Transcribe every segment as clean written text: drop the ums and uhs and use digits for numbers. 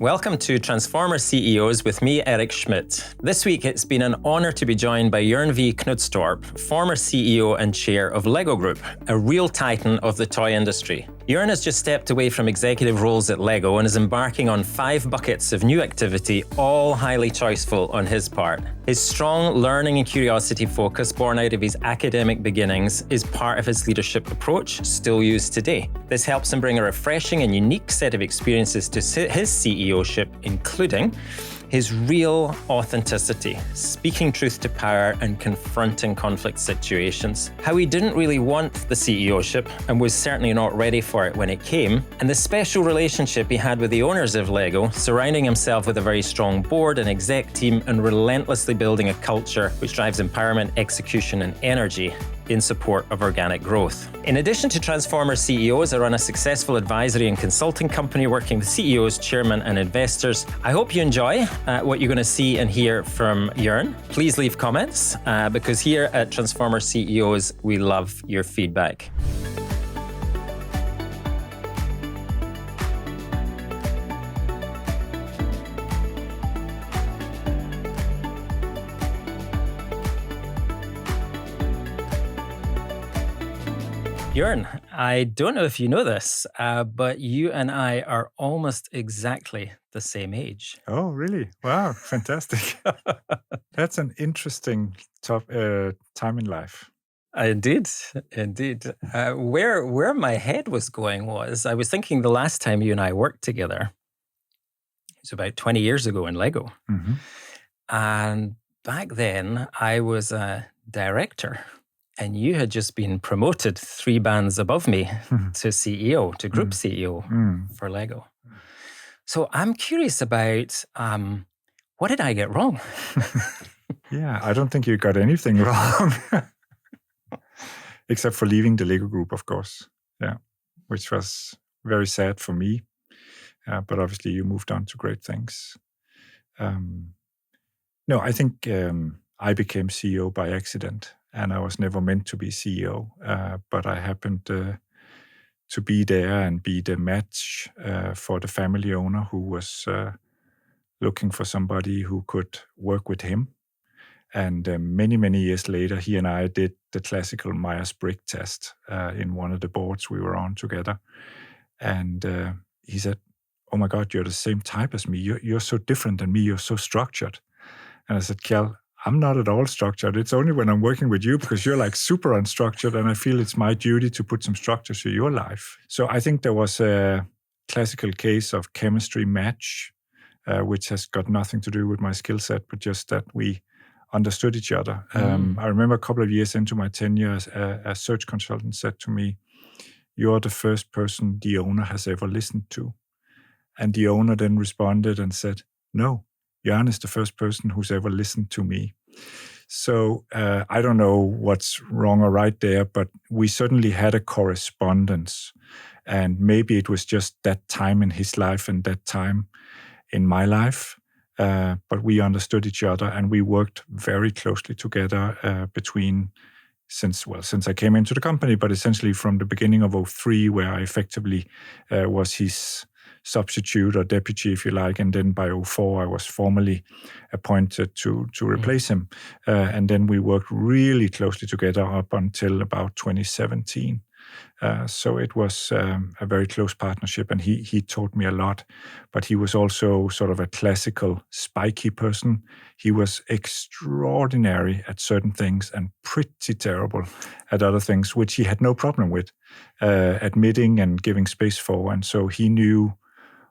Welcome to Transformer CEOs with me, Erik Schmidt. This week, it's been an honor to be joined by Jørgen Vig Knudstorp, former CEO and chair of Lego Group, a real titan of the toy industry. Jørgen has just stepped away from executive roles at Lego and is embarking on 5 buckets of new activity, all highly choiceful on his part. His strong learning and curiosity focus, born out of his academic beginnings, is part of his leadership approach, still used today. This helps him bring a refreshing and unique set of experiences to his CEOship, including his real authenticity, speaking truth to power and confronting conflict situations, how he didn't really want the CEOship and was certainly not ready for it when it came, and the special relationship he had with the owners of Lego, surrounding himself with a very strong board and exec team and relentlessly building a culture which drives empowerment, execution and energy in support of organic growth. In addition to Transformer CEOs, I run a successful advisory and consulting company working with CEOs, chairmen and investors. I hope you enjoy what you're going to see and hear from Jørgen. Please leave comments because here at Transformer CEOs, we love your feedback. Jørgen, I don't know if you know this, but you and I are almost exactly the same age. Oh, really? Wow, fantastic. That's an interesting time in life. Indeed. Where my head was going was, I was thinking the last time you and I worked together, it was about 20 years ago in Lego. Mm-hmm. And back then, I was a director. And you had just been promoted 3 bands above me to CEO, to group CEO for Lego. So I'm curious about what did I get wrong? Yeah, I don't think you got anything wrong. Except for leaving the Lego Group, of course. Yeah, which was very sad for me. But obviously you moved on to great things. No, I think I became CEO by accident. And I was never meant to be CEO, but I happened to be there and be the match for the family owner who was looking for somebody who could work with him. And many, many years later, he and I did the classical Myers-Briggs test in one of the boards we were on together. And he said, "Oh my God, you're the same type as me. You're so different than me. You're so structured." And I said, "Kjell, I'm not at all structured. It's only when I'm working with you because you're like super unstructured and I feel it's my duty to put some structure to your life." So I think there was a classical case of chemistry match, which has got nothing to do with my skill set, but just that we understood each other. I remember a couple of years into my tenure, a search consultant said to me, "You're the first person the owner has ever listened to." And the owner then responded and said, "No, Jørgen is the first person who's ever listened to me." So I don't know what's wrong or right there, but we certainly had a correspondence. And maybe it was just that time in his life and that time in my life. But we understood each other and we worked very closely together since I came into the company, but essentially from the beginning of 2003, where I effectively was his substitute or deputy, if you like, and then by 2004 I was formally appointed to replace him. And then we worked really closely together up until about 2017. So it was a very close partnership, and he taught me a lot. But he was also sort of a classical spiky person. He was extraordinary at certain things and pretty terrible at other things, which he had no problem with admitting and giving space for. And so he knew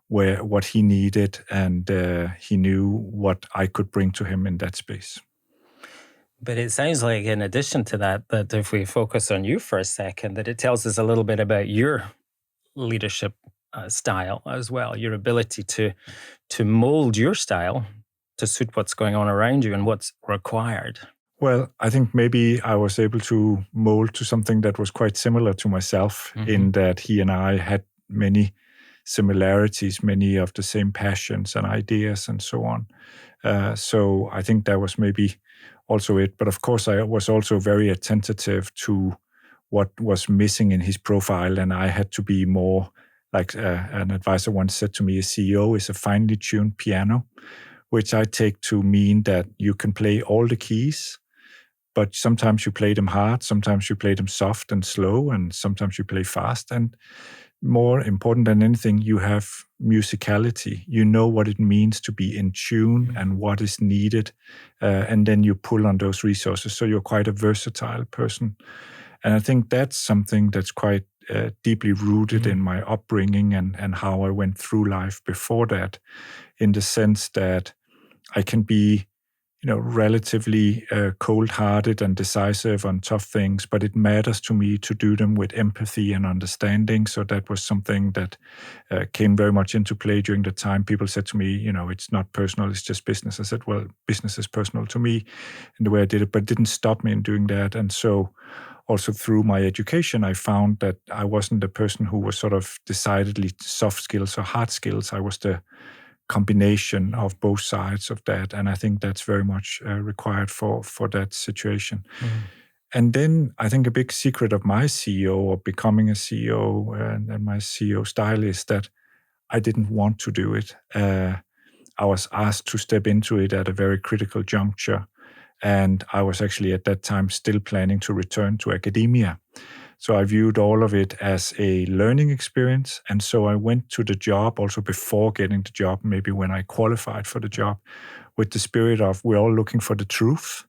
what he needed, and he knew what I could bring to him in that space. But it sounds like, in addition to that if we focus on you for a second, that it tells us a little bit about your leadership style as well, your ability to mold your style to suit what's going on around you and what's required. Well, I think maybe I was able to mold to something that was quite similar to myself, in that he and I had many similarities, many of the same passions and ideas and so on. So I think that was maybe also it. But of course, I was also very attentive to what was missing in his profile, and I had to be more like an advisor once said to me, a CEO is a finely tuned piano, which I take to mean that you can play all the keys, but sometimes you play them hard, sometimes you play them soft and slow, and sometimes you play fast. And more important than anything, you have musicality. You know what it means to be in tune and what is needed, and then you pull on those resources. So you're quite a versatile person. And I think that's something that's quite deeply rooted in my upbringing and how I went through life before that, in the sense that I can be, relatively cold-hearted and decisive on tough things, but it matters to me to do them with empathy and understanding. So that was something that came very much into play during the time. People said to me, it's not personal, it's just business. I said, well, business is personal to me in the way I did it, but it didn't stop me in doing that. And so also through my education, I found that I wasn't the person who was sort of decidedly soft skills or hard skills. I was the combination of both sides of that. And I think that's very much required for that situation. And then I think a big secret of my CEO or becoming a CEO and my CEO style is that I didn't want to do it. I was asked to step into it at a very critical juncture. And I was actually at that time still planning to return to academia. So I viewed all of it as a learning experience. And so I went to the job also before getting the job, maybe when I qualified for the job, with the spirit of we're all looking for the truth.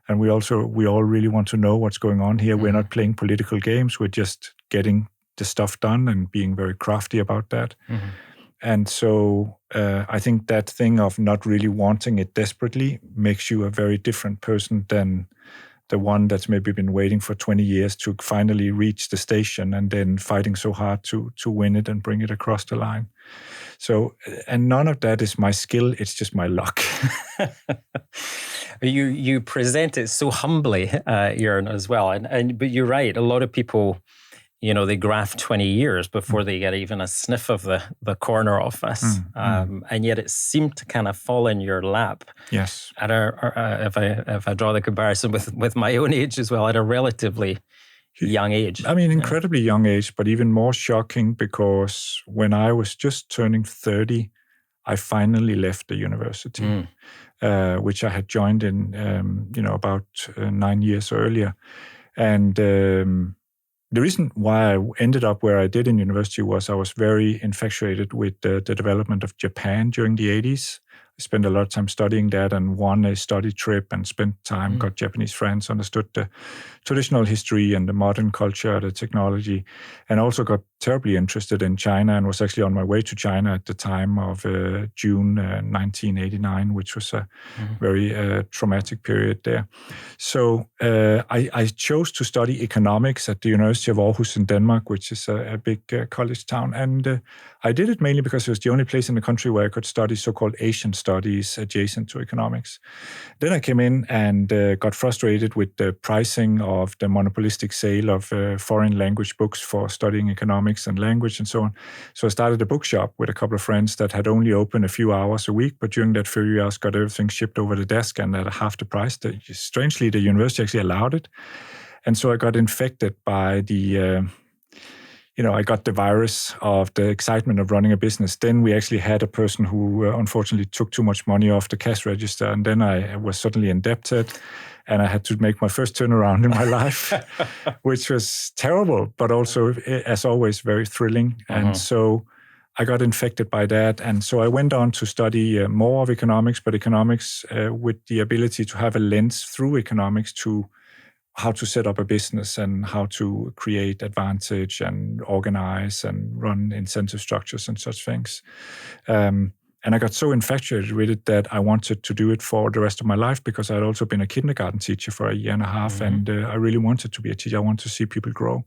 And we all really want to know what's going on here. We're not playing political games. We're just getting the stuff done and being very crafty about that. And so I think that thing of not really wanting it desperately makes you a very different person than the one that's maybe been waiting for 20 years to finally reach the station and then fighting so hard to win it and bring it across the line. So, and none of that is my skill, it's just my luck. You present it so humbly, Jørgen, as well. But you're right, a lot of people, they graft 20 years before they get even a sniff of the corner office. And yet it seemed to kind of fall in your lap. Yes. At if I draw the comparison with my own age as well, at a relatively young age. I mean, incredibly young age, but even more shocking because when I was just turning 30, I finally left the university, which I had joined in, about 9 years earlier. And the reason why I ended up where I did in university was I was very infatuated with the development of Japan during the 80s. I spent a lot of time studying that and won a study trip and spent time, got Japanese friends, understood the traditional history and the modern culture, the technology, and also got terribly interested in China and was actually on my way to China at the time of June 1989, which was a very traumatic period there. So I chose to study economics at the University of Aarhus in Denmark, which is a big college town. And I did it mainly because it was the only place in the country where I could study so-called Asian studies adjacent to economics. Then I came in and got frustrated with the pricing of the monopolistic sale of foreign language books for studying economics and language and so on. So I started a bookshop with a couple of friends that had only opened a few hours a week, but during that few hours got everything shipped over the desk and at half the price. Strangely, the university actually allowed it. And so I got infected by I got the virus of the excitement of running a business. Then we actually had a person who unfortunately took too much money off the cash register. And then I was suddenly indebted and I had to make my first turnaround in my life, which was terrible, but also, as always, very thrilling. And so I got infected by that. And so I went on to study more of economics, but economics with the ability to have a lens through economics to how to set up a business and how to create advantage and organize and run incentive structures and such things. And I got so infatuated with it that I wanted to do it for the rest of my life because I'd also been a kindergarten teacher for a year and a half, and I really wanted to be a teacher. I wanted to see people grow.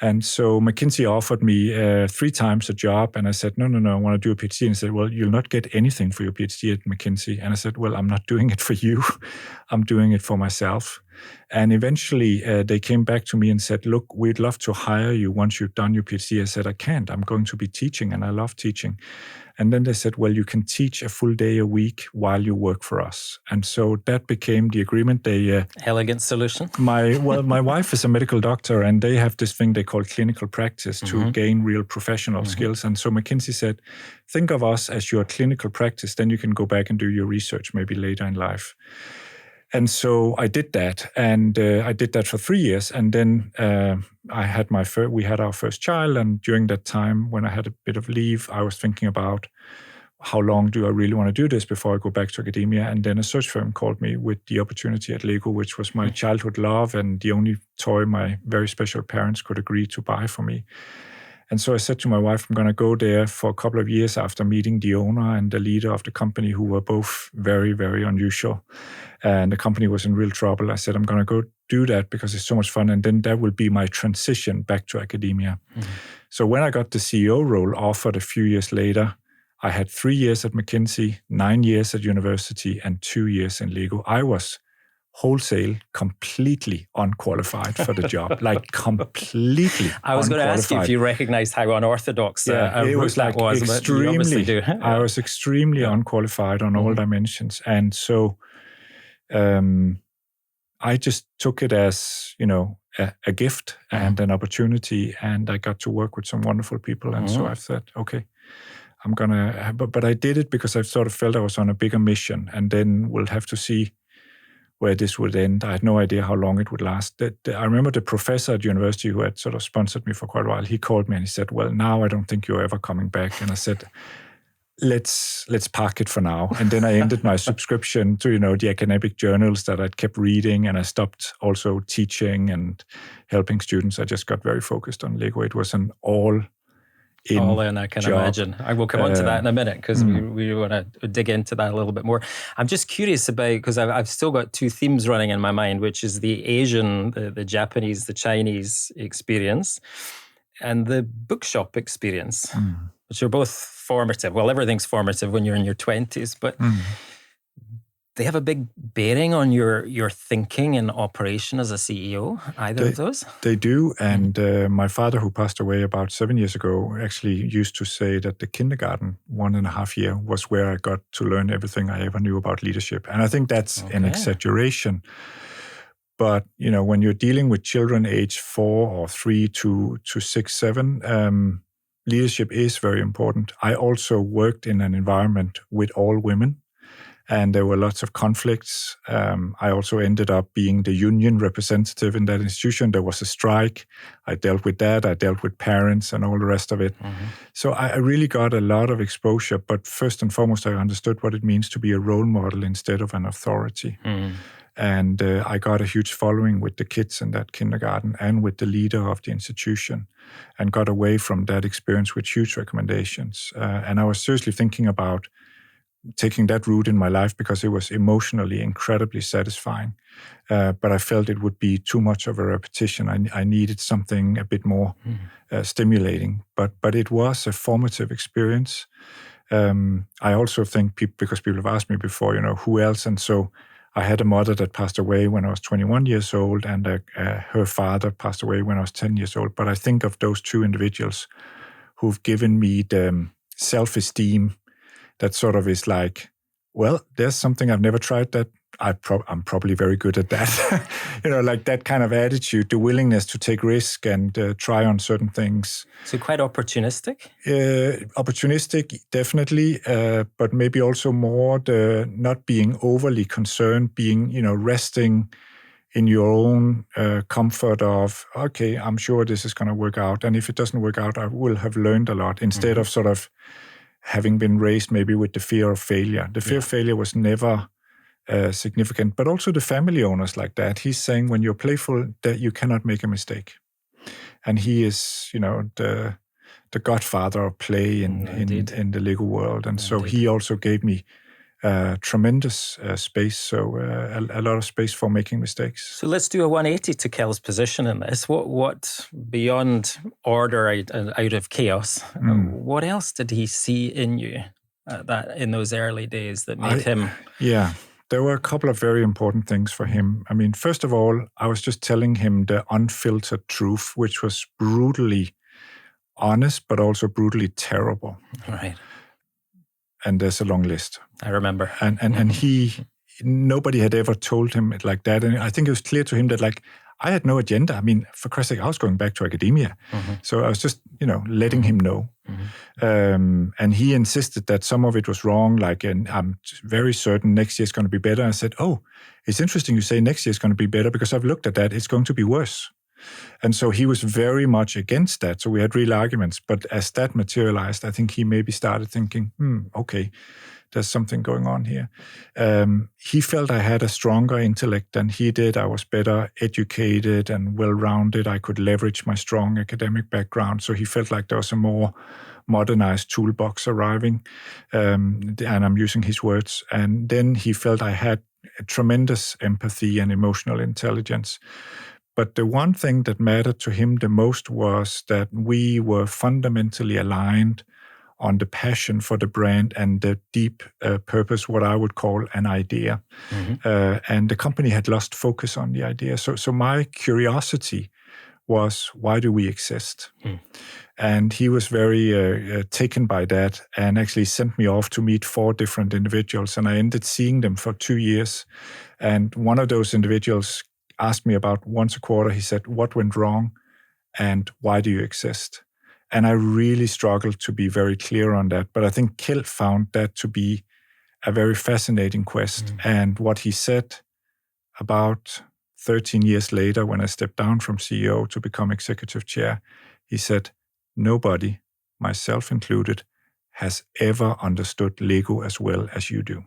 And so McKinsey offered me 3 times a job, and I said, no, I want to do a PhD. And he said, well, you'll not get anything for your PhD at McKinsey. And I said, well, I'm not doing it for you. I'm doing it for myself. And eventually they came back to me and said, look, we'd love to hire you once you've done your PhD. I said, I can't. I'm going to be teaching, and I love teaching. And then they said, well, you can teach a full day a week while you work for us. And so that became the agreement. They elegant solution. My wife is a medical doctor, and they have this thing they call clinical practice to gain real professional skills. And so McKinsey said, think of us as your clinical practice, then you can go back and do your research maybe later in life. And so I did that, and I did that for 3 years. And then we had our first child, and during that time, when I had a bit of leave, I was thinking about how long do I really want to do this before I go back to academia. And then a search firm called me with the opportunity at Lego, which was my childhood love and the only toy my very special parents could agree to buy for me. And so I said to my wife, I'm going to go there for a couple of years after meeting the owner and the leader of the company, who were both very, very unusual. And the company was in real trouble. I said, I'm going to go do that because it's so much fun. And then that will be my transition back to academia. So when I got the CEO role offered a few years later, I had 3 years at McKinsey, 9 years at university, and 2 years in Lego. I was wholesale completely unqualified for the job, like completely I was going to ask you if you recognized how unorthodox it was like that was. Extremely, I was extremely unqualified on all dimensions. And so I just took it as, a gift and an opportunity, and I got to work with some wonderful people. And so I said, okay, I'm going to, but I did it because I sort of felt I was on a bigger mission, and then we'll have to see where this would end. I had no idea how long it would last. I remember the professor at university who had sort of sponsored me for quite a while, he called me and he said, well, now I don't think you're ever coming back. And I said, let's park it for now. And then I ended my subscription to, the academic journals that I'd kept reading, and I stopped also teaching and helping students. I just got very focused on Lego. It was an all in, I can job. Imagine. I will come on to that in a minute, because we want to dig into that a little bit more. I'm just curious about, because I've still got two themes running in my mind, which is the Asian, the Japanese, the Chinese experience, and the bookshop experience, which are both formative. Well, everything's formative when you're in your 20s, but they have a big bearing on your thinking and operation as a CEO, either of those? They do. And my father, who passed away about 7 years ago, actually used to say that the kindergarten 1.5 year was where I got to learn everything I ever knew about leadership. And I think that's an exaggeration. But, when you're dealing with children age 4 or 3 to 6, 7, leadership is very important. I also worked in an environment with all women, and there were lots of conflicts. I also ended up being the union representative in that institution. There was a strike. I dealt with that. I dealt with parents and all the rest of it. So I really got a lot of exposure. But first and foremost, I understood what it means to be a role model instead of an authority. And I got a huge following with the kids in that kindergarten and with the leader of the institution, and got away from that experience with huge recommendations. And I was seriously thinking about taking that route in my life because it was emotionally incredibly satisfying. But I felt it would be too much of a repetition. I needed something a bit more stimulating. But it was a formative experience. I also think because people have asked me before, who else? And so I had a mother that passed away when I was 21 years old, and her father passed away when I was 10 years old. But I think of those two individuals who've given me the self-esteem that sort of is like, well, there's something I've never tried that I'm probably very good at that. Like that kind of attitude, the willingness to take risk and try on certain things. So quite opportunistic? Opportunistic, definitely, but maybe also more the not being overly concerned, being, resting in your own comfort of, okay, I'm sure this is going to work out. And if it doesn't work out, I will have learned a lot, instead of sort of having been raised maybe with the fear of failure. The fear of failure was never significant, but also the family owners like that. He's saying when you're playful, that you cannot make a mistake. And he is, the godfather of play in the Lego world. And so he also gave me tremendous space, so a lot of space for making mistakes. So let's do a 180 to Kel's position in this. What beyond order out of chaos, what else did he see in you in those early days that made him... Yeah, there were a couple of very important things for him. I mean, first of all, I was just telling him the unfiltered truth, which was brutally honest, but also brutally terrible. Right. And there's a long list. I remember. And nobody had ever told him it like that. And I think it was clear to him that, like, I had no agenda. I mean, for Christ's sake, I was going back to academia. So I was just, letting him know. And he insisted that some of it was wrong. Like, and I'm very certain next year is going to be better. I said, oh, it's interesting you say next year is going to be better, because I've looked at that. It's going to be worse. And so he was very much against that. So we had real arguments. But as that materialized, I think he maybe started thinking, okay, there's something going on here. He felt I had a stronger intellect than he did. I was better educated and well-rounded. I could leverage my strong academic background. So he felt like there was a more modernized toolbox arriving. And I'm using his words. And then he felt I had a tremendous empathy and emotional intelligence. But the one thing that mattered to him the most was that we were fundamentally aligned on the passion for the brand and the deep purpose, what I would call an idea. And the company had lost focus on the idea. So my curiosity was, why do we exist? And he was very taken by that and actually sent me off to meet 4 different individuals. And I ended seeing them for 2 years. And one of those individuals asked me about once a quarter. He said, what went wrong and why do you exist? And I really struggled to be very clear on that. But I think Kjeld found that to be a very fascinating quest. And what he said about 13 years later, when I stepped down from CEO to become executive chair, he said, nobody, myself included, has ever understood Lego as well as you do.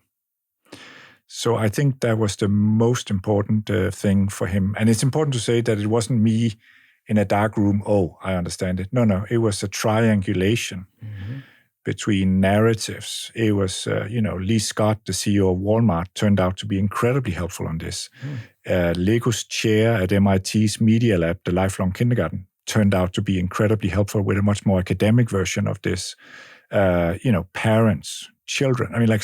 So I think that was the most important thing for him. And it's important to say that it wasn't me in a dark room, oh, I understand it. No, it was a triangulation between narratives. It was, Lee Scott, the CEO of Walmart, turned out to be incredibly helpful on this. Lego's chair at MIT's Media Lab, the lifelong kindergarten, turned out to be incredibly helpful with a much more academic version of this. Parents, children. I mean,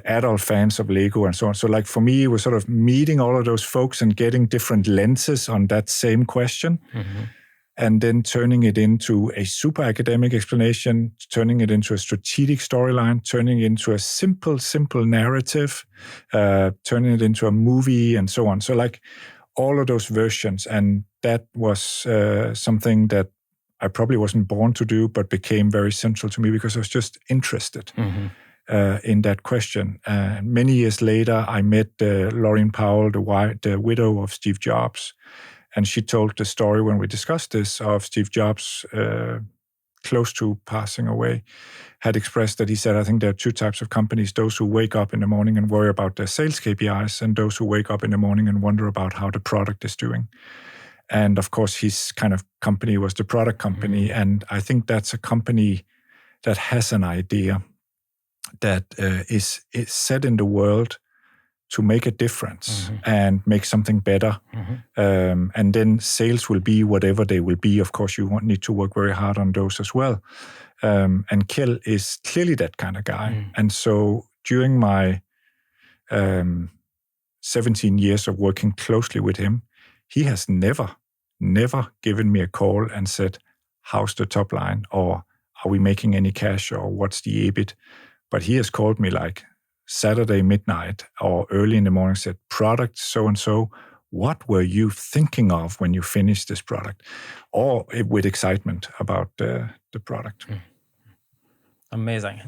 adult fans of Lego and so on. So for me, it was sort of meeting all of those folks and getting different lenses on that same question, and then turning it into a super academic explanation, turning it into a strategic storyline, turning it into a simple narrative, turning it into a movie and so on. So all of those versions. And that was something that I probably wasn't born to do, but became very central to me because I was just interested in that question. Many years later, I met Laureen Powell, the widow of Steve Jobs, and she told the story when we discussed this of Steve Jobs, close to passing away, had expressed that he said, I think there are 2 types of companies, those who wake up in the morning and worry about their sales KPIs, and those who wake up in the morning and wonder about how the product is doing. And of course, his kind of company was the product company. And I think that's a company that has an idea that is set in the world to make a difference and make something better. And then sales will be whatever they will be. Of course, you need to work very hard on those as well. And Kjeld is clearly that kind of guy. And so during my 17 years of working closely with him, he has never given me a call and said, how's the top line? Or are we making any cash? Or what's the EBIT? But he has called me Saturday midnight or early in the morning, said, product so-and-so, what were you thinking of when you finished this product? Or with excitement about the product. Amazing.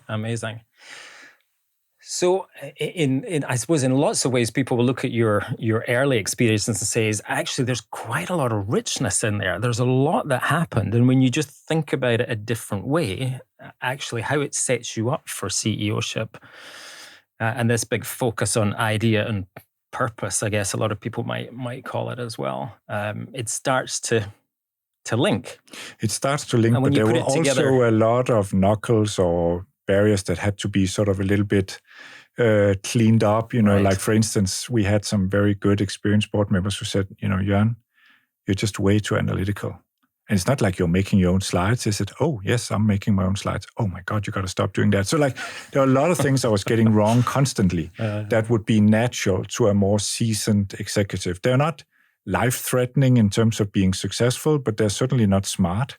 So, I suppose in lots of ways, people will look at your early experiences and say, actually, there's quite a lot of richness in there. There's a lot that happened. And when you just think about it a different way, actually how it sets you up for CEOship and this big focus on idea and purpose, I guess a lot of people might call it as well. It starts to link. It starts to link, but there were also a lot of knuckles or barriers that had to be sort of a little bit cleaned up, right. For instance, we had some very good experienced board members who said, Jørgen, you're just way too analytical. And it's not like you're making your own slides. They said, oh, yes, I'm making my own slides. Oh, my God, you got to stop doing that. So, like, there are a lot of things I was getting wrong constantly that would be natural to a more seasoned executive. They're not life-threatening in terms of being successful, but they're certainly not smart.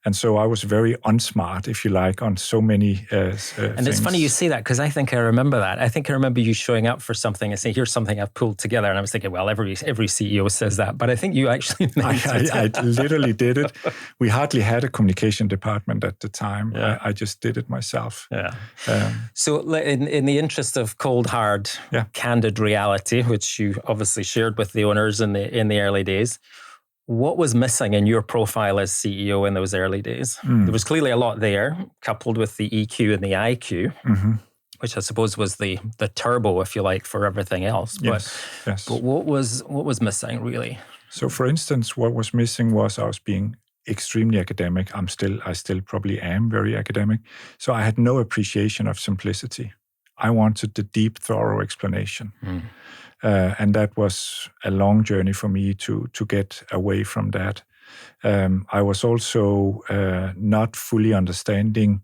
And so I was very unsmart, if you like, on so many things. And it's funny you say that, because I think I remember that. I think I remember you showing up for something and saying, here's something I've pulled together. And I was thinking, well, every CEO says that. But I think you actually meant it. I literally did it. We hardly had a communication department at the time. Yeah. I just did it myself. Yeah. So in the interest of cold, hard, candid reality, which you obviously shared with the owners in the early days, what was missing in your profile as CEO in those early days? There was clearly a lot there, coupled with the EQ and the IQ, which I suppose was the turbo, if you like, for everything else. Yes. But what was missing, really? So, for instance, what was missing was I was being extremely academic. I still probably am very academic. So I had no appreciation of simplicity. I wanted the deep, thorough explanation. And that was a long journey for me to get away from that. I was also not fully understanding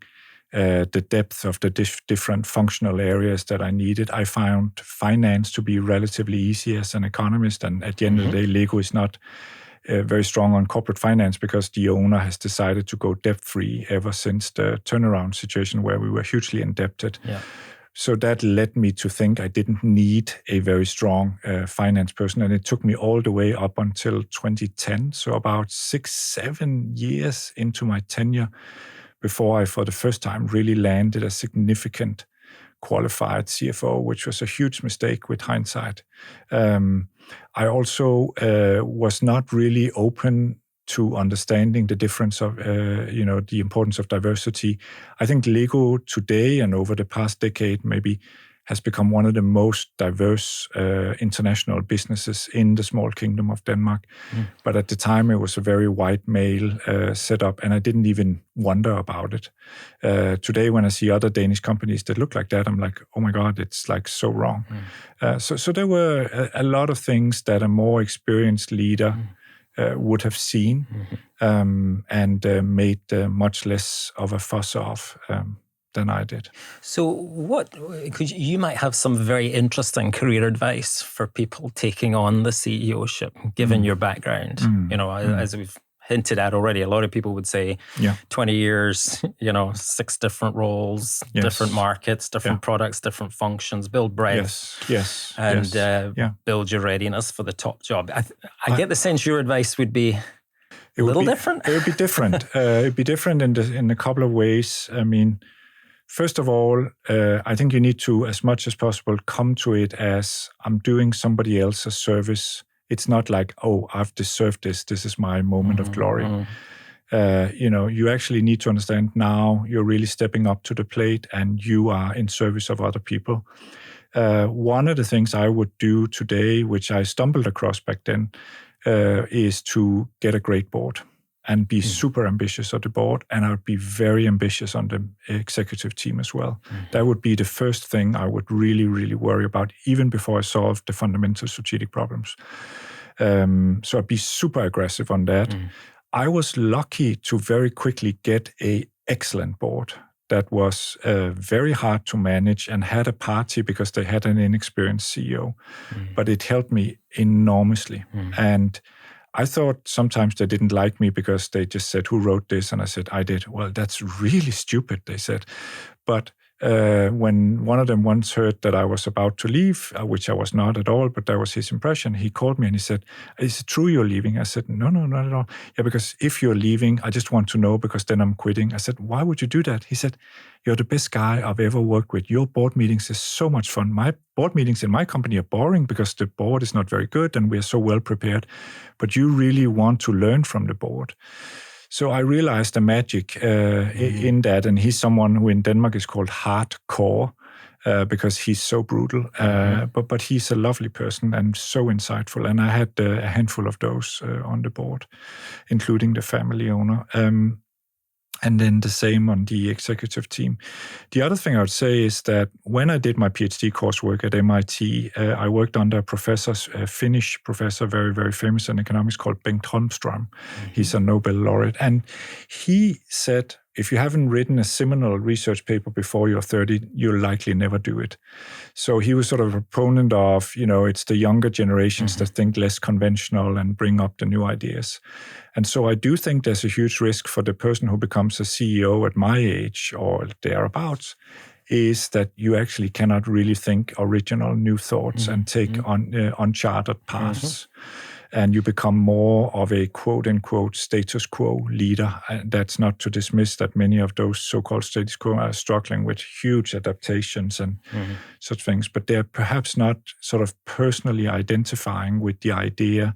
the depth of the different functional areas that I needed. I found finance to be relatively easy as an economist, and at the end of the day, Lego is not very strong on corporate finance because the owner has decided to go debt-free ever since the turnaround situation where we were hugely indebted. Yeah. So that led me to think I didn't need a very strong finance person. And it took me all the way up until 2010, so about 6-7 years into my tenure, before I, for the first time, really landed a significant qualified CFO, which was a huge mistake with hindsight. I also was not really open to understanding the difference of, the importance of diversity. I think Lego today and over the past decade maybe has become one of the most diverse international businesses in the small kingdom of Denmark. But at the time, it was a very white male setup, and I didn't even wonder about it. Today, when I see other Danish companies that look like that, I'm like, oh my God, it's like so wrong. So there were a lot of things that a more experienced leader would have seen and made much less of a fuss of than I did. So you might have some very interesting career advice for people taking on the CEO-ship, given your background. As we've hinted at already, a lot of people would say 20 years, 6 different roles, different markets, different products, different functions, build breadth, and build your readiness for the top job. I get the sense your advice would be a little different. It would be different. It'd be different in a couple of ways. I mean, first of all, I think you need to, as much as possible, come to it as I'm doing somebody else a service. It's not like, oh, I've deserved this. This is my moment of glory. You actually need to understand now you're really stepping up to the plate and you are in service of other people. One of the things I would do today, which I stumbled across back then, is to get a great board and be super ambitious on the board, and I would be very ambitious on the executive team as well. That would be the first thing I would really, really worry about, even before I solved the fundamental strategic problems. So I'd be super aggressive on that. I was lucky to very quickly get an excellent board that was very hard to manage and had a party because they had an inexperienced CEO. But it helped me enormously. And I thought sometimes they didn't like me because they just said, who wrote this? And I said, I did. Well, that's really stupid, they said. But when one of them once heard that I was about to leave, which I was not at all, but that was his impression, he called me and he said, is it true you're leaving? I said, no, not at all. Yeah, because if you're leaving, I just want to know because then I'm quitting. I said, why would you do that? He said, you're the best guy I've ever worked with. Your board meetings is so much fun. My board meetings in my company are boring because the board is not very good and we're so well prepared. But you really want to learn from the board. So I realized the magic in that, and he's someone who in Denmark is called hardcore because he's so brutal. But he's a lovely person and so insightful. And I had a handful of those on the board, including the family owner. And then the same on the executive team. The other thing I would say is that when I did my PhD coursework at MIT, I worked under a Finnish professor, very, very famous in economics, called Bengt Holmström. He's a Nobel laureate. And he said, if you haven't written a seminal research paper before you're 30, you'll likely never do it. So he was sort of a proponent of, it's the younger generations that think less conventional and bring up the new ideas. And so I do think there's a huge risk for the person who becomes a CEO at my age or thereabouts, is that you actually cannot really think original new thoughts and take uncharted paths. And you become more of a quote-unquote status quo leader. And that's not to dismiss that many of those so-called status quo are struggling with huge adaptations and such things, but they're perhaps not sort of personally identifying with the idea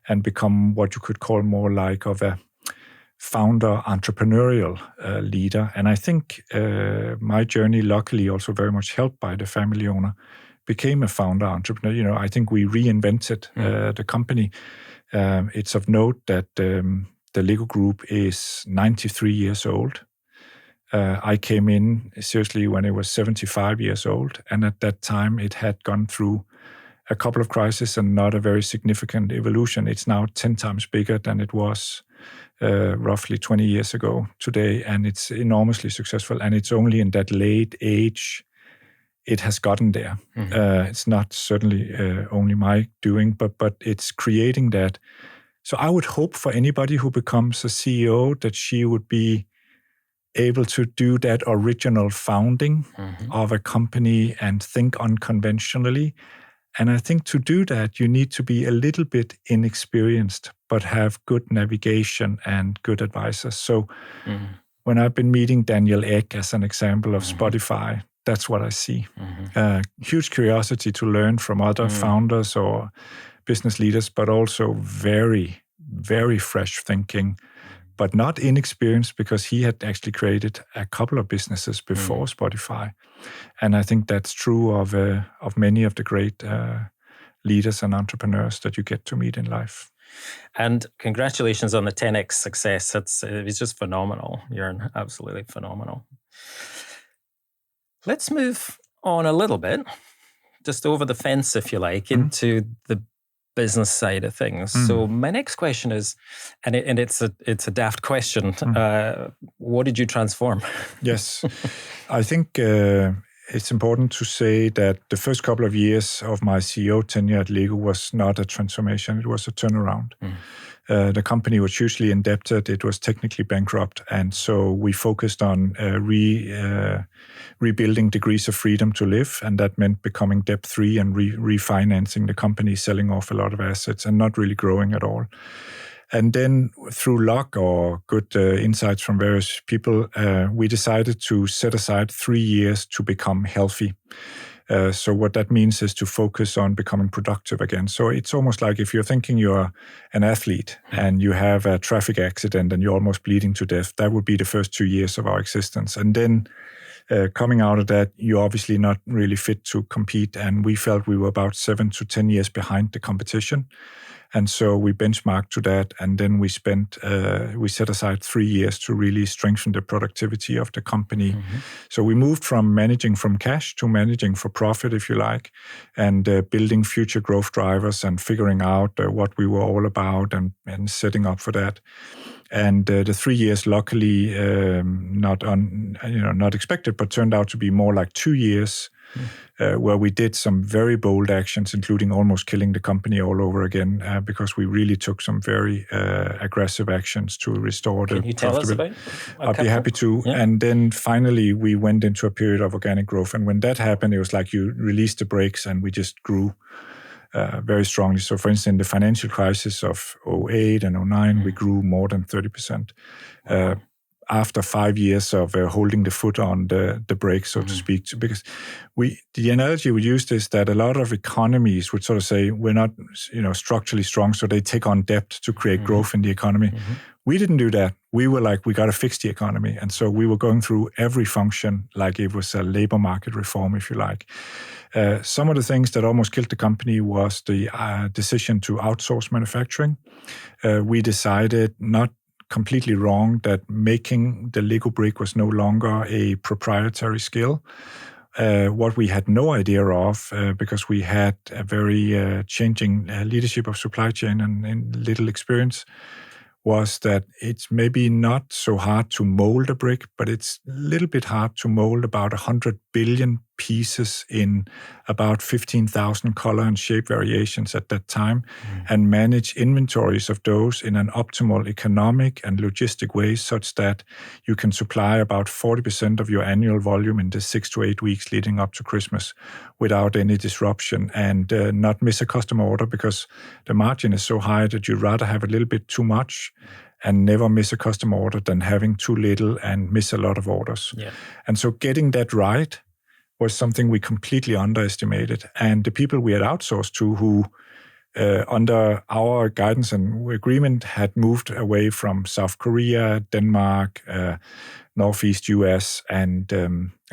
and become what you could call more like of a founder entrepreneurial leader. And I think my journey, luckily also very much helped by the family owner, became a founder entrepreneur. I think we reinvented the company. It's of note that the Lego Group is 93 years old. I came in seriously when it was 75 years old, and at that time it had gone through a couple of crises and not a very significant evolution. It's now 10 times bigger than it was roughly 20 years ago today, and it's enormously successful, and it's only in that late age it has gotten there. It's not certainly only my doing, but it's creating that. So I would hope for anybody who becomes a CEO that she would be able to do that original founding of a company and think unconventionally. And I think to do that, you need to be a little bit inexperienced, but have good navigation and good advisors. So when I've been meeting Daniel Ek as an example of Spotify, that's what I see. Huge curiosity to learn from other founders or business leaders, but also very, very fresh thinking, but not inexperienced, because he had actually created a couple of businesses before Spotify. And I think that's true of many of the great leaders and entrepreneurs that you get to meet in life. And congratulations on the 10x success. It was just phenomenal. You're absolutely phenomenal. Let's move on a little bit, just over the fence, if you like, into the business side of things. So my next question is, and it's a daft question, what did you transform? Yes, I think it's important to say that the first couple of years of my CEO tenure at Lego was not a transformation, it was a turnaround. The company was hugely indebted, it was technically bankrupt, and so we focused on rebuilding degrees of freedom to live, and that meant becoming debt-free and refinancing the company, selling off a lot of assets and not really growing at all. And then through luck or good insights from various people, we decided to set aside 3 years to become healthy. So what that means is to focus on becoming productive again. So it's almost like if you're thinking you're an athlete and you have a traffic accident and you're almost bleeding to death, that would be the first 2 years of our existence. And then coming out of that, you're obviously not really fit to compete. And we felt we were about 7 to 10 years behind the competition. And so we benchmarked to that, and then we set aside 3 years to really strengthen the productivity of the company. So we moved from managing from cash to managing for profit, if you like, and building future growth drivers and figuring out what we were all about and setting up for that. And the 3 years, luckily, not expected, but turned out to be more like 2 years, where we did some very bold actions, including almost killing the company all over again, because we really took some very aggressive actions to restore the profitability. Can you tell us about I'd be happy to. Yeah. And then finally, we went into a period of organic growth. And when that happened, it was like you released the brakes and we just grew very strongly. So for instance, in the financial crisis of 2008 and 2009, we grew more than 30%. After 5 years of holding the foot on the brake, so to speak, because the analogy we used is that a lot of economies would sort of say we're not, structurally strong, so they take on debt to create growth in the economy. We didn't do that. We were like, we got to fix the economy, and so we were going through every function like it was a labor market reform, if you like. Some of the things that almost killed the company was the decision to outsource manufacturing. We decided not completely wrong, that making the Lego brick was no longer a proprietary skill. What we had no idea of, because we had a very changing leadership of supply chain and little experience, was that it's maybe not so hard to mold a brick, but it's a little bit hard to mold about 100 billion pieces in about 15,000 color and shape variations at that time, and manage inventories of those in an optimal economic and logistic way such that you can supply about 40% of your annual volume in the 6 to 8 weeks leading up to Christmas without any disruption, and not miss a customer order, because the margin is so high that you'd rather have a little bit too much and never miss a customer order than having too little and miss a lot of orders. Yeah. And so getting that right was something we completely underestimated. And the people we had outsourced to, who under our guidance and agreement had moved away from South Korea, Denmark, Northeast US, and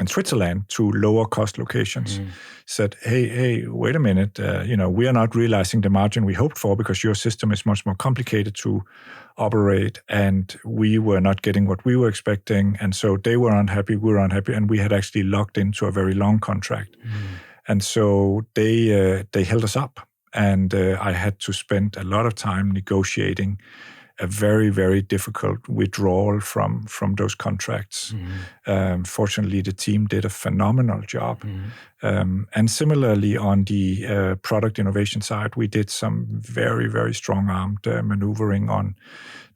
Switzerland to lower cost locations, said, hey, wait a minute, we are not realizing the margin we hoped for because your system is much more complicated to operate, and we were not getting what we were expecting. And so they were unhappy, we were unhappy, and we had actually locked into a very long contract. And so they held us up, and I had to spend a lot of time negotiating a very, very difficult withdrawal from those contracts. Fortunately, the team did a phenomenal job. And similarly, on the product innovation side, we did some very, very strong-armed maneuvering on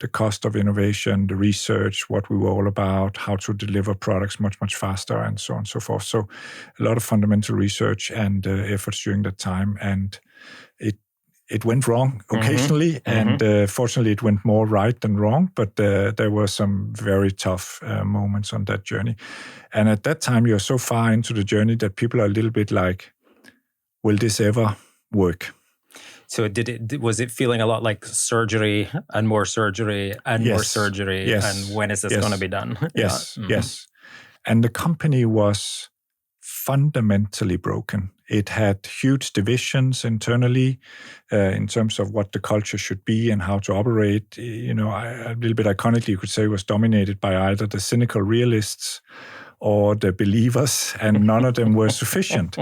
the cost of innovation, the research, what we were all about, how to deliver products much, much faster, and so on and so forth. So a lot of fundamental research and efforts during that time. And it went wrong occasionally, and fortunately it went more right than wrong, but there were some very tough moments on that journey. And at that time, you're so far into the journey that people are a little bit like, will this ever work? So was it feeling a lot like surgery and more surgery and more surgery? Yes. And when is this going to be done? Yes, yes. And the company was fundamentally broken. It had huge divisions internally in terms of what the culture should be and how to operate. A little bit iconically, you could say, it was dominated by either the cynical realists or the believers, and none of them were sufficient.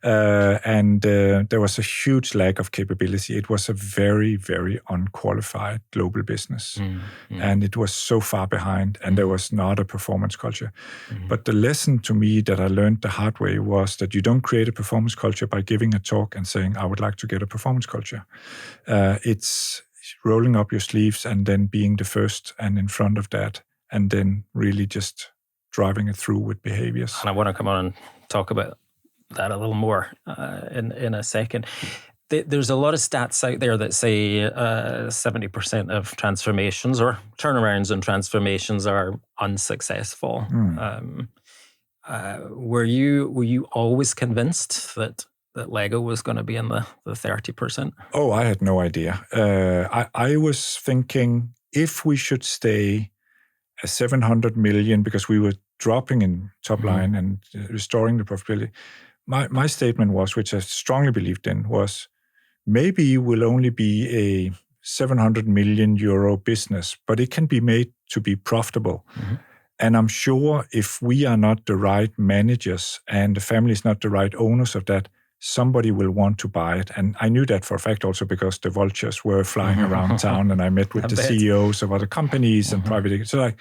And there was a huge lack of capability. It was a very, very unqualified global business. And it was so far behind, and there was not a performance culture. But the lesson to me that I learned the hard way was that you don't create a performance culture by giving a talk and saying, I would like to get a performance culture. It's rolling up your sleeves and then being the first and in front of that, and then really just driving it through with behaviors. And I want to come on and talk about that a little more in a second. There's a lot of stats out there that say 70% of transformations or turnarounds and transformations are unsuccessful. Were you always convinced that Lego was going to be in the 30%? Oh, I had no idea. I was thinking if we should stay at 700 million, because we were dropping in top line and restoring the profitability. My statement was, which I strongly believed in, was maybe we'll only be a 700 million euro business, but it can be made to be profitable. And I'm sure if we are not the right managers and the family is not the right owners of that, somebody will want to buy it. And I knew that for a fact also because the vultures were flying around town, and I met with the CEOs of other companies and private equity. So there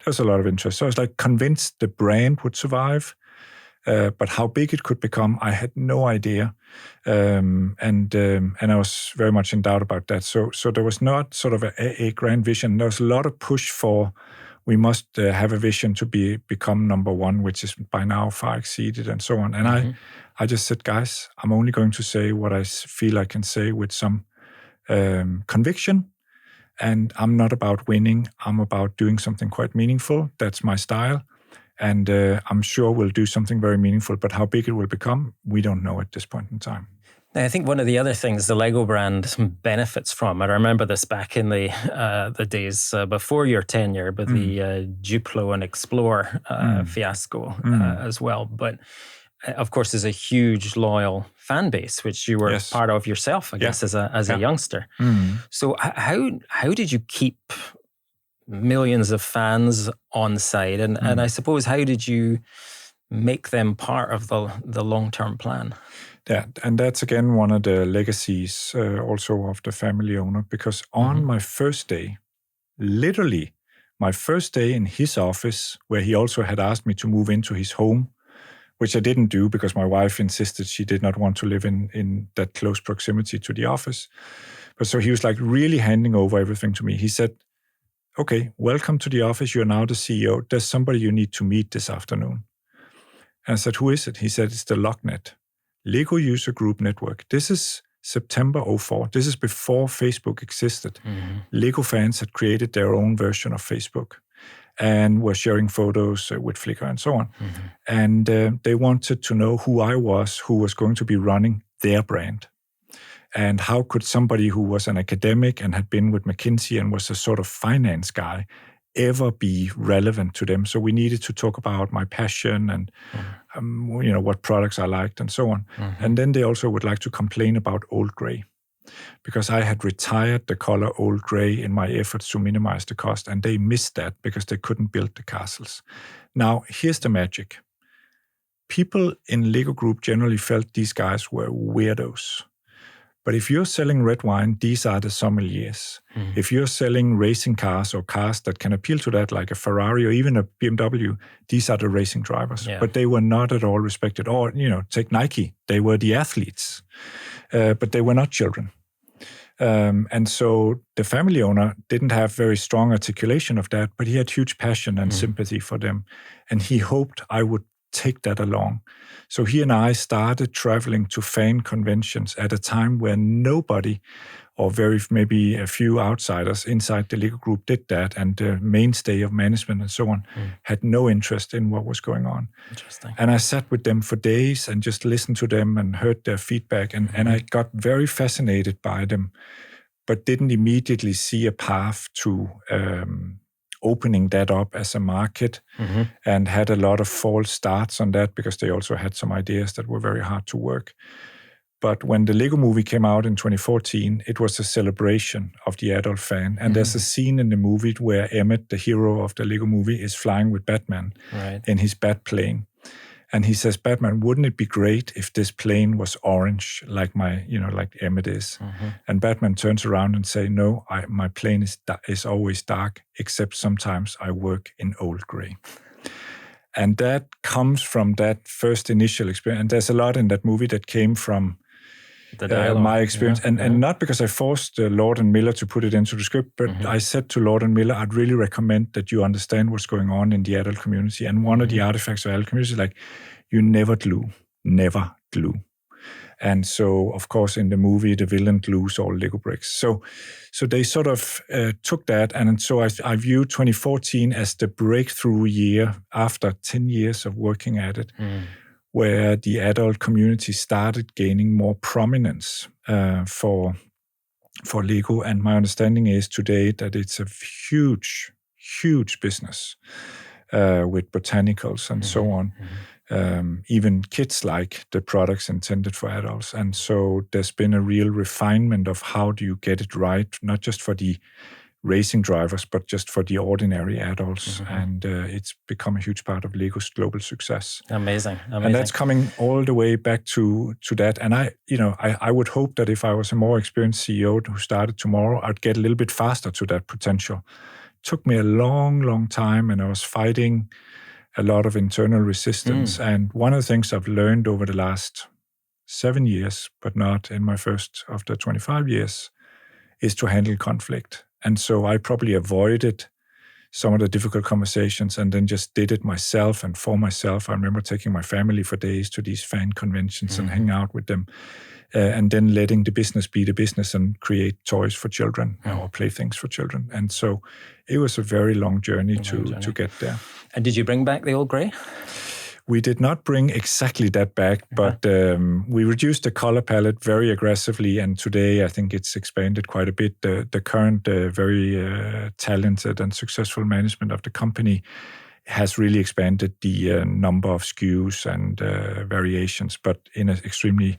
was a lot of interest. So I was convinced the brand would survive. But how big it could become, I had no idea, and I was very much in doubt about that. So there was not sort of a grand vision. There was a lot of push for we must have a vision to become number one, which is by now far exceeded, and so on. And I just said, guys, I'm only going to say what I feel I can say with some conviction. And I'm not about winning. I'm about doing something quite meaningful. That's my style. And I'm sure we'll do something very meaningful, but how big it will become, we don't know at this point in time. I think one of the other things the Lego brand benefits from, I remember this back in the days before your tenure, but the Duplo and Explore fiasco as well. But of course, there's a huge loyal fan base, which you were part of yourself, I guess, as a youngster. So how did you keep millions of fans on side. And I suppose, how did you make them part of the long-term plan? Yeah, and that's again one of the legacies also of the family owner, because on my first day, literally my first day in his office, where he also had asked me to move into his home, which I didn't do because my wife insisted she did not want to live in that close proximity to the office. But so he was like really handing over everything to me. He said, okay, welcome to the office. You're now the CEO. There's somebody you need to meet this afternoon. And I said, who is it? He said, it's the LOGNET, Lego User Group Network. This is September 2004. This is before Facebook existed. Lego fans had created their own version of Facebook and were sharing photos with Flickr and so on. And they wanted to know who I was, who was going to be running their brand. And how could somebody who was an academic and had been with McKinsey and was a sort of finance guy ever be relevant to them? So we needed to talk about my passion and what products I liked and so on. And then they also would like to complain about old gray, because I had retired the color old gray in my efforts to minimize the cost, and they missed that because they couldn't build the castles. Now, here's the magic. People in Lego Group generally felt these guys were weirdos. But if you're selling red wine, these are the sommeliers. If you're selling racing cars or cars that can appeal to that, like a Ferrari or even a BMW, these are the racing drivers. Yeah. But they were not at all respected. Or, take Nike. They were the athletes. But they were not children. And so the family owner didn't have very strong articulation of that, but he had huge passion and sympathy for them. And he hoped I would take that along. So he and I started traveling to fan conventions at a time where nobody, or maybe a few outsiders inside the Lego Group, did that, and the mainstay of management and so on had no interest in what was going on. Interesting. And I sat with them for days and just listened to them and heard their feedback, and I got very fascinated by them, but didn't immediately see a path to opening that up as a market, and had a lot of false starts on that because they also had some ideas that were very hard to work. But when the Lego movie came out in 2014, it was a celebration of the adult fan. And there's a scene in the movie where Emmett, the hero of the Lego movie, is flying with Batman in his bat plane. And he says, Batman, wouldn't it be great if this plane was orange, like like Emmett is? And Batman turns around and say, no, my plane is always dark, except sometimes I work in old gray. And that comes from that first initial experience. And there's a lot in that movie that came from my experience. And not because I forced Lord and Miller to put it into the script, but I said to Lord and Miller, I'd really recommend that you understand what's going on in the adult community. And one of the artifacts of adult community is like, you never glue. And so, of course, in the movie, the villain glues all Lego bricks. So they sort of took that. And so I view 2014 as the breakthrough year after 10 years of working at it, where the adult community started gaining more prominence for Lego. And my understanding is today that it's a huge, huge business with botanicals and so on. Even kids like the products intended for adults. And so there's been a real refinement of how do you get it right, not just for the racing drivers, but just for the ordinary adults. And it's become a huge part of Lego's global success. Amazing. And that's coming all the way back to that. And I would hope that if I was a more experienced CEO who started tomorrow, I'd get a little bit faster to that potential. It took me a long, long time, and I was fighting a lot of internal resistance. And one of the things I've learned over the last 7 years, but not in my first of the 25 years, is to handle conflict. And so I probably avoided some of the difficult conversations and then just did it myself and for myself. I remember taking my family for days to these fan conventions and hang out with them, and then letting the business be the business and create toys for children or playthings for children. And so it was a very long journey to get there. And did you bring back the old gray? We did not bring exactly that back, but we reduced the color palette very aggressively, and today I think it's expanded quite a bit. The current very talented and successful management of the company has really expanded the number of SKUs and variations, but in an extremely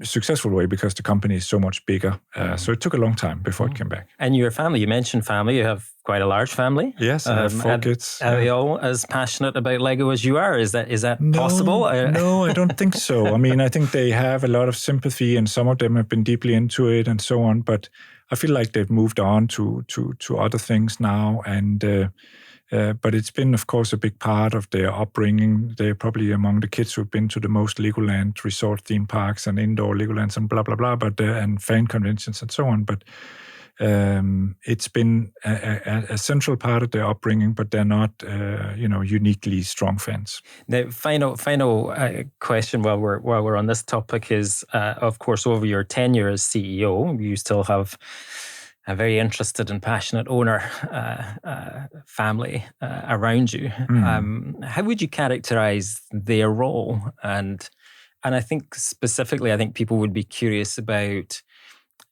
successful way because the company is so much bigger. So it took a long time before it came back. And your family, you mentioned family, you have quite a large family. Yes, I have 4 kids. Are they all as passionate about Lego as you are? Is that possible? No, I don't think so. I mean, I think they have a lot of sympathy and some of them have been deeply into it and so on, but I feel like they've moved on to other things now. And but it's been, of course, a big part of their upbringing. They're probably among the kids who've been to the most Legoland resort theme parks and indoor Legolands and blah, blah, blah, but and fan conventions and so on. But it's been a central part of their upbringing, but they're not, uniquely strong fans. The final question while we're on this topic is, of course, over your tenure as CEO, you still have a very interested and passionate owner family around you. How would you characterize their role? And I think specifically, I think people would be curious about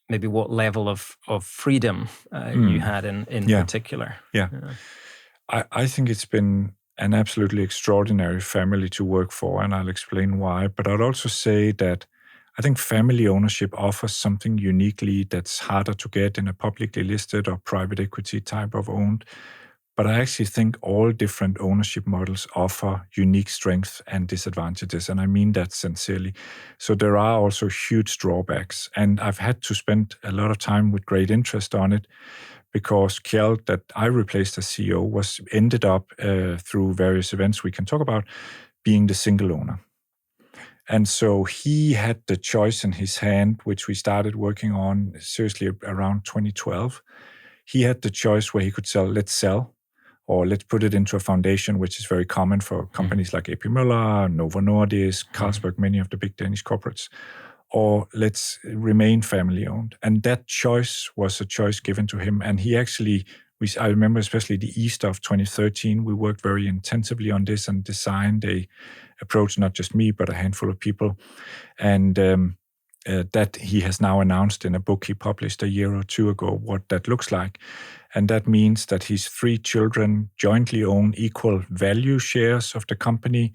maybe what level of freedom you had in particular. Yeah. I think it's been an absolutely extraordinary family to work for, and I'll explain why. But I'd also say that I think family ownership offers something uniquely that's harder to get in a publicly listed or private equity type of owned. But I actually think all different ownership models offer unique strengths and disadvantages, and I mean that sincerely. So there are also huge drawbacks, and I've had to spend a lot of time with great interest on it because Kjell, that I replaced as CEO, ended up through various events we can talk about, being the single owner. And so he had the choice in his hand, which we started working on seriously around 2012. He had the choice where he could let's sell, or let's put it into a foundation, which is very common for companies like AP Møller, Novo Nordisk, Carlsberg, many of the big Danish corporates, or let's remain family owned. And that choice was a choice given to him. And he actually, I remember especially the Easter of 2013, we worked very intensively on this and designed a approach, not just me, but a handful of people. And that he has now announced in a book he published a year or 2 ago, what that looks like. And that means that his 3 children jointly own equal value shares of the company,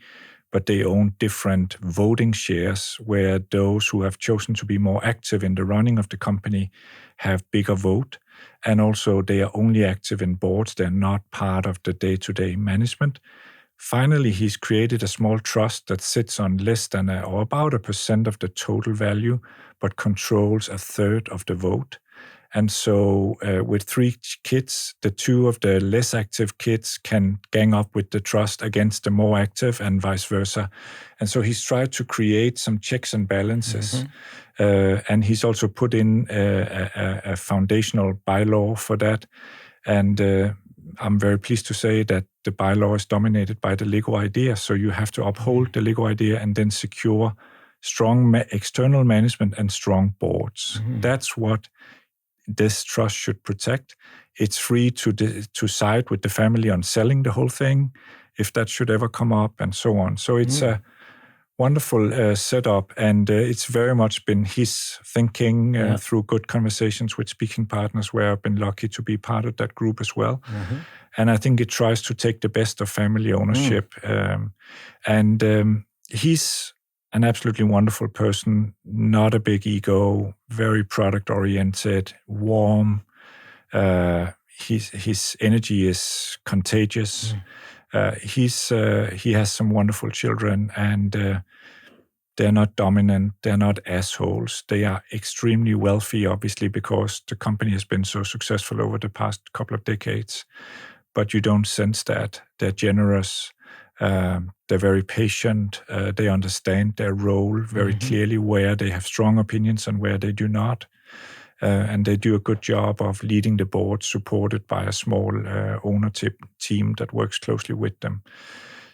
but they own different voting shares, where those who have chosen to be more active in the running of the company have bigger vote. And also they are only active in boards. They're not part of the day-to-day management. Finally, he's created a small trust that sits on less than or about 1% of the total value, but controls 1/3 of the vote. And so with 3 kids, the 2 of the less active kids can gang up with the trust against the more active and vice versa. And so he's tried to create some checks and balances. And he's also put in a foundational bylaw for that. And I'm very pleased to say that the bylaw is dominated by the Lego idea. So you have to uphold the Lego idea and then secure strong external management and strong boards. That's what this trust should protect. It's free to side with the family on selling the whole thing if that should ever come up and so on. So it's a wonderful setup, and it's very much been his thinking through good conversations with speaking partners, where I've been lucky to be part of that group as well. And I think it tries to take the best of family ownership. And he's an absolutely wonderful person, not a big ego, very product-oriented, warm. His energy is contagious. He has some wonderful children, and they're not dominant. They're not assholes. They are extremely wealthy, obviously, because the company has been so successful over the past couple of decades. But you don't sense that. They're generous. They're very patient. They understand their role very clearly, where they have strong opinions and where they do not. And they do a good job of leading the board, supported by a small ownership team that works closely with them.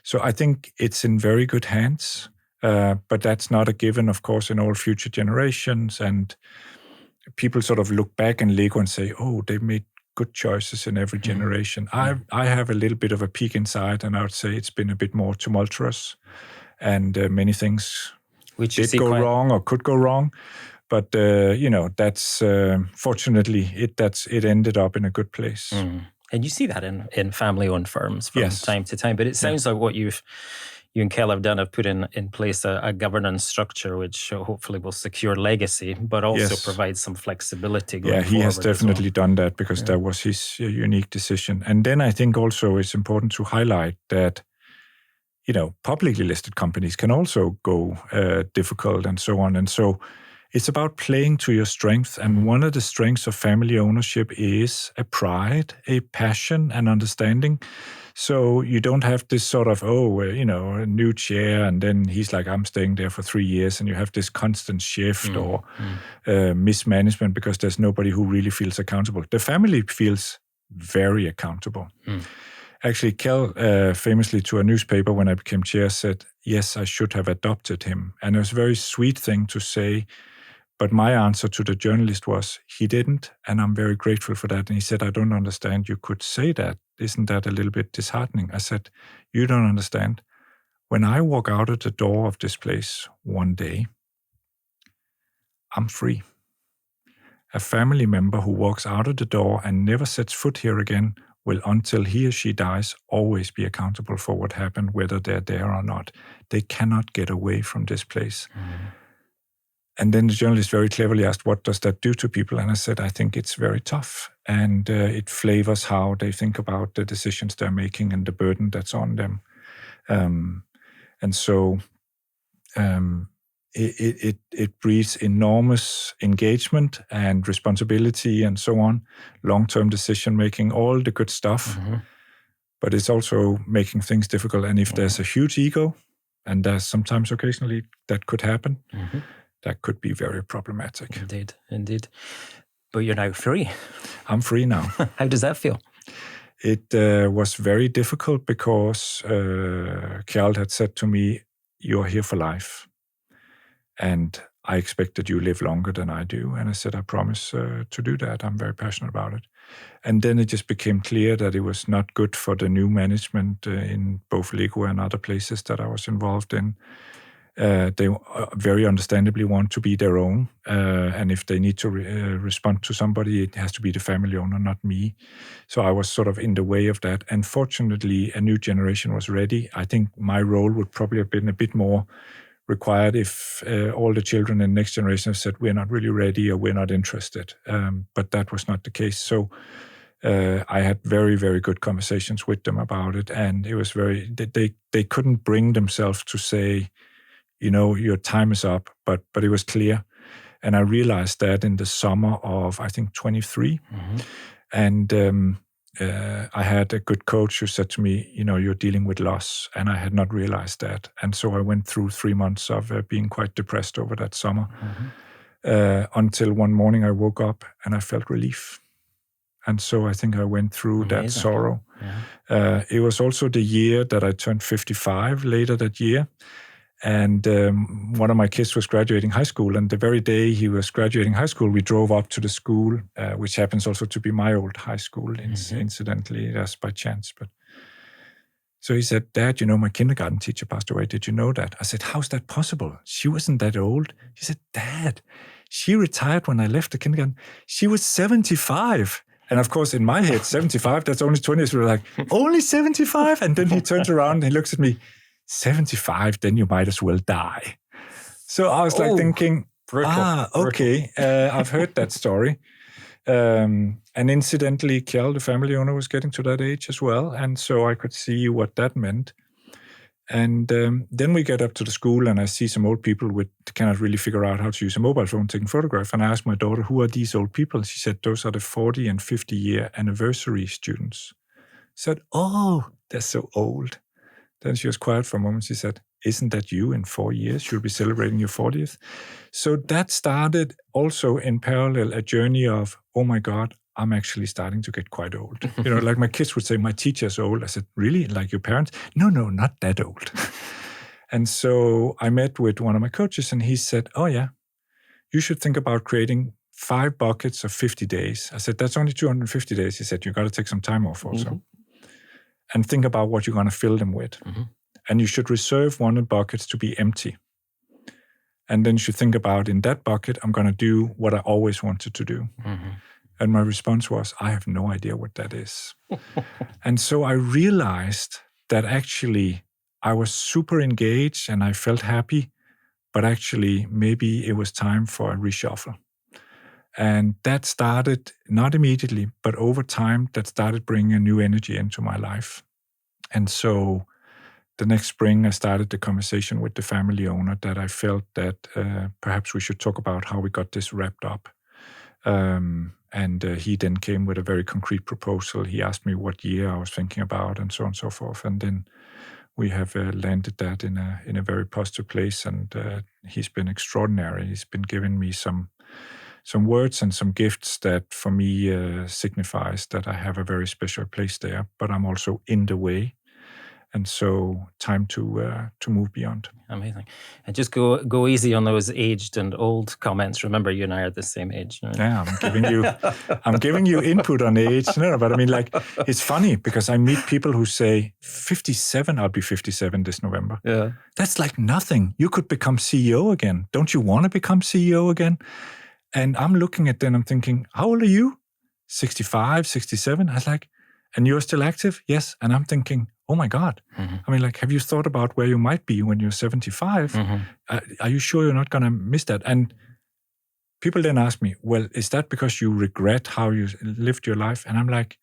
So I think it's in very good hands, but that's not a given, of course, in all future generations. And people sort of look back in Lego and say, oh, they've made good choices in every generation. I have a little bit of a peek inside, and I would say it's been a bit more tumultuous, and many things did go wrong or could go wrong. But that's fortunately it ended up in a good place. And you see that in family-owned firms from time to time. But it sounds like what you've you and Kel have done, have put in place a governance structure which hopefully will secure legacy, but also provide some flexibility going forward. Yeah, he has definitely done that because that was his unique decision. And then I think also it's important to highlight that, publicly listed companies can also go difficult and so on. And so it's about playing to your strength. And one of the strengths of family ownership is a pride, a passion, an understanding. So you don't have this sort of, a new chair, and then he's like, I'm staying there for 3 years, and you have this constant shift or mismanagement because there's nobody who really feels accountable. The family feels very accountable. Actually, Kel, famously to a newspaper when I became chair, said, yes, I should have adopted him. And it was a very sweet thing to say. But my answer to the journalist was, he didn't, and I'm very grateful for that. And he said, I don't understand. You could say that. Isn't that a little bit disheartening? I said, you don't understand. When I walk out of the door of this place one day, I'm free. A family member who walks out of the door and never sets foot here again will, until he or she dies, always be accountable for what happened, whether they're there or not. They cannot get away from this place. And then the journalist very cleverly asked, what does that do to people? And I said, I think it's very tough. And it flavors how they think about the decisions they're making and the burden that's on them. And so it breeds enormous engagement and responsibility and so on, long-term decision-making, all the good stuff. But it's also making things difficult. And if there's a huge ego, and there's sometimes occasionally that could happen, that could be very problematic. Indeed. But you're now free. I'm free now. How does that feel? It was very difficult because Kjell had said to me, you are here for life. And I expect that you live longer than I do. And I said, I promise to do that. I'm very passionate about it. And then it just became clear that it was not good for the new management in both Lego and other places that I was involved in. They very understandably want to be their own. And if they need to respond to somebody, it has to be the family owner, not me. So I was sort of in the way of that. And fortunately, a new generation was ready. I think my role would probably have been a bit more required if all the children in the next generation have said, we're not really ready or we're not interested. But that was not the case. So I had very, very good conversations with them about it. And it was they couldn't bring themselves to say, your time is up, but it was clear. And I realized that in the summer of, I think, 23. And I had a good coach who said to me, you're dealing with loss. And I had not realized that. And so I went through 3 months of being quite depressed over that summer until one morning I woke up and I felt relief. And so I think I went through that sorrow. It was also the year that I turned 55, later that year. And one of my kids was graduating high school. And the very day he was graduating high school, we drove up to the school, which happens also to be my old high school, incidentally, just by chance. But so he said, Dad, my kindergarten teacher passed away. Did you know that? I said, how's that possible? She wasn't that old. He said, Dad, she retired when I left the kindergarten. She was 75. And of course, in my head, 75, that's only 20 years. We were like, only 75? And then he turns around and he looks at me, 75, then you might as well die. So I was thinking, okay, I've heard that story. And incidentally, Kjell, the family owner, was getting to that age as well. And so I could see what that meant. And then we get up to the school and I see some old people cannot really figure out how to use a mobile phone taking photographs. And I asked my daughter, who are these old people? She said, those are the 40 and 50-year anniversary students. I said, oh, they're so old. Then she was quiet for a moment. She said, isn't that you in 4 years? You'll be celebrating your 40th. So that started also in parallel a journey of, oh my God, I'm actually starting to get quite old. Like my kids would say, my teacher's old. I said, really? Like your parents? No, not that old. And so I met with one of my coaches and he said, oh yeah, you should think about creating 5 buckets of 50 days. I said, that's only 250 days. He said, you got to take some time off also. And think about what you're going to fill them with. And you should reserve one of the buckets to be empty. And then you should think about, in that bucket, I'm going to do what I always wanted to do. And my response was, I have no idea what that is. And so I realized that actually I was super engaged and I felt happy, but actually maybe it was time for a reshuffle. And that started, not immediately, but over time, that started bringing a new energy into my life. And so the next spring, I started the conversation with the family owner that I felt that perhaps we should talk about how we got this wrapped up. And he then came with a very concrete proposal. He asked me what year I was thinking about and so on and so forth. And then we have landed that in a very positive place. And he's been extraordinary. He's been giving me some words and some gifts that for me signifies that I have a very special place there, but I'm also in the way. And so time to move beyond. Amazing. And just go easy on those aged and old comments. Remember, you and I are the same age. Right? Yeah, I'm giving you input on age. No, but I mean, like, it's funny because I meet people who say 57, I'll be 57 this November. Yeah. That's like nothing. You could become CEO again. Don't you want to become CEO again? And I'm looking at them, I'm thinking, how old are you? 65, 67? I was like, and you're still active? Yes. And I'm thinking, oh my God. Mm-hmm. I mean, like, have you thought about where you might be when you're 75? Mm-hmm. Are you sure you're not going to miss that? And people then ask me, well, is that because you regret how you lived your life? And I'm like,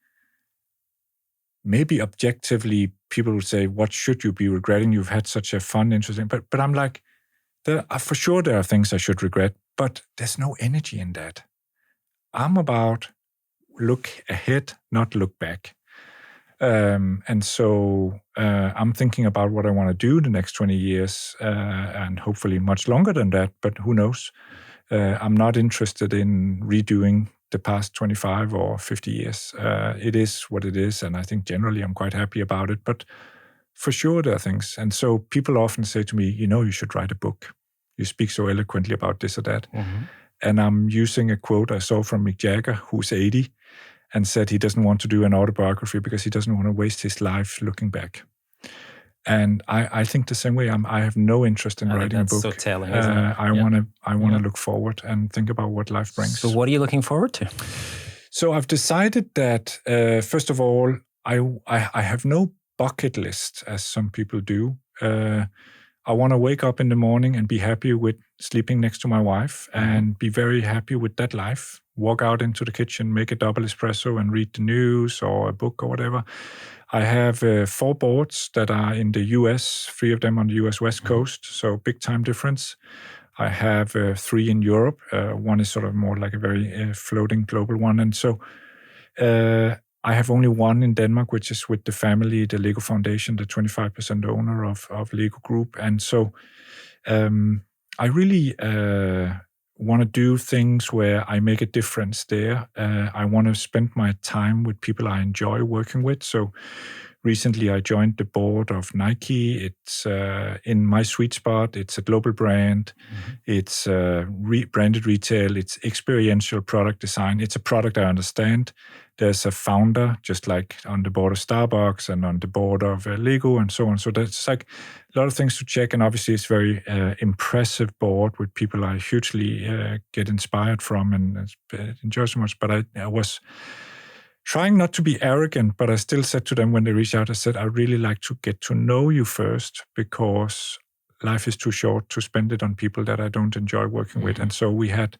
maybe objectively, people would say, what should you be regretting? You've had such a fun, interesting, but I'm like, for sure there are things I should regret, but there's no energy in that. I'm about look ahead, not look back. And so I'm thinking about what I want to do the next 20 years, and hopefully much longer than that, but who knows? I'm not interested in redoing the past 25 or 50 years. It is what it is, and I think generally I'm quite happy about it, but for sure there are things. And so people often say to me, you should write a book. You speak so eloquently about this or that. Mm-hmm. And I'm using a quote I saw from Mick Jagger, who's 80, and said he doesn't want to do an autobiography because he doesn't want to waste his life looking back. And I think the same way. I have no interest in writing a book. So telling, isn't it? I want to look forward and think about what life brings. So what are you looking forward to? So I've decided that, first of all, I have no bucket list, as some people do. I want to wake up in the morning and be happy with sleeping next to my wife and be very happy with that life. Walk out into the kitchen, make a double espresso and read the news or a book or whatever. I have 4 boards that are in the US, 3 of them on the US West Coast, so big time difference. I have 3 in Europe. One is sort of more like a very floating global one. And so I have only one in Denmark, which is with the family, the Lego Foundation, the 25% owner of Lego Group. And so I really want to do things where I make a difference there. I want to spend my time with people I enjoy working with. So recently I joined the board of Nike. It's in my sweet spot. It's a global brand. It's branded retail. It's experiential product design. It's a product I understand. There's a founder, just like on the board of Starbucks and on the board of Lego and so on. So there's like a lot of things to check. And obviously it's very impressive board with people I hugely get inspired from and enjoy so much. But I was trying not to be arrogant, but I still said to them when they reached out, I said, I'd really like to get to know you first because life is too short to spend it on people that I don't enjoy working with. And so we had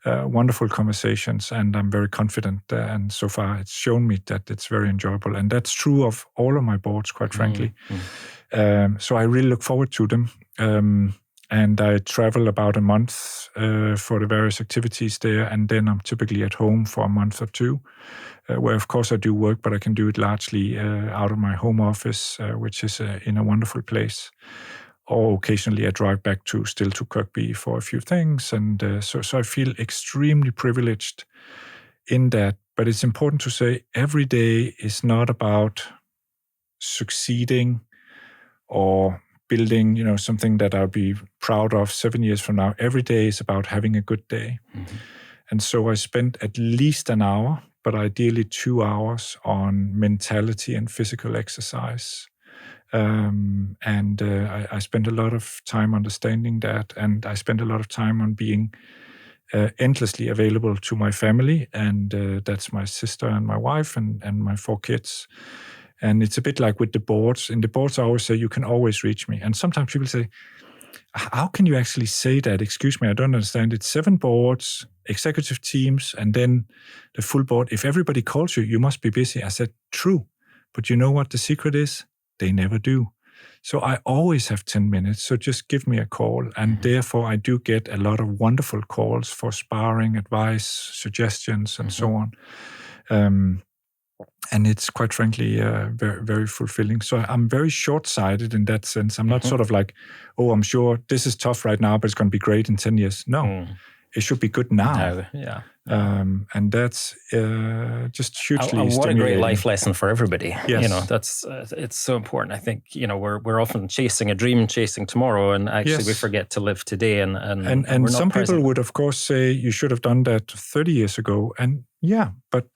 wonderful conversations, and I'm very confident. And so far, it's shown me that it's very enjoyable, and that's true of all of my boards, quite frankly. So I really look forward to them. And I travel about a month for the various activities there, and then I'm typically at home for a month or 2, where of course I do work, but I can do it largely out of my home office, which is in a wonderful place. Or occasionally I drive back to Kirkby for a few things. And so I feel extremely privileged in that. But it's important to say every day is not about succeeding or building, something that I'll be proud of 7 years from now. Every day is about having a good day. And so I spend at least an hour, but ideally 2 hours on mentality and physical exercise. I spend a lot of time understanding that, and I spend a lot of time on being endlessly available to my family, and that's my sister and my wife and my 4 kids. And it's a bit like with the boards. In the boards, I always say, you can always reach me. And sometimes people say, how can you actually say that? Excuse me, I don't understand. It's 7 boards, executive teams, and then the full board. If everybody calls you, you must be busy. I said, true. But you know what the secret is? They never do. So I always have 10 minutes. So just give me a call. And therefore, I do get a lot of wonderful calls for sparring, advice, suggestions, and so on. And it's quite frankly very, very fulfilling. So I'm very short-sighted in that sense. I'm not sort of like, oh, I'm sure this is tough right now, but it's going to be great in 10 years. No, it should be good now. Yeah. And that's just hugely stimulating. What a great life lesson for everybody. Yes. That's it's so important. I think, we're often chasing a dream, chasing tomorrow, and actually we forget to live today. And some people would, of course, say you should have done that 30 years ago. And but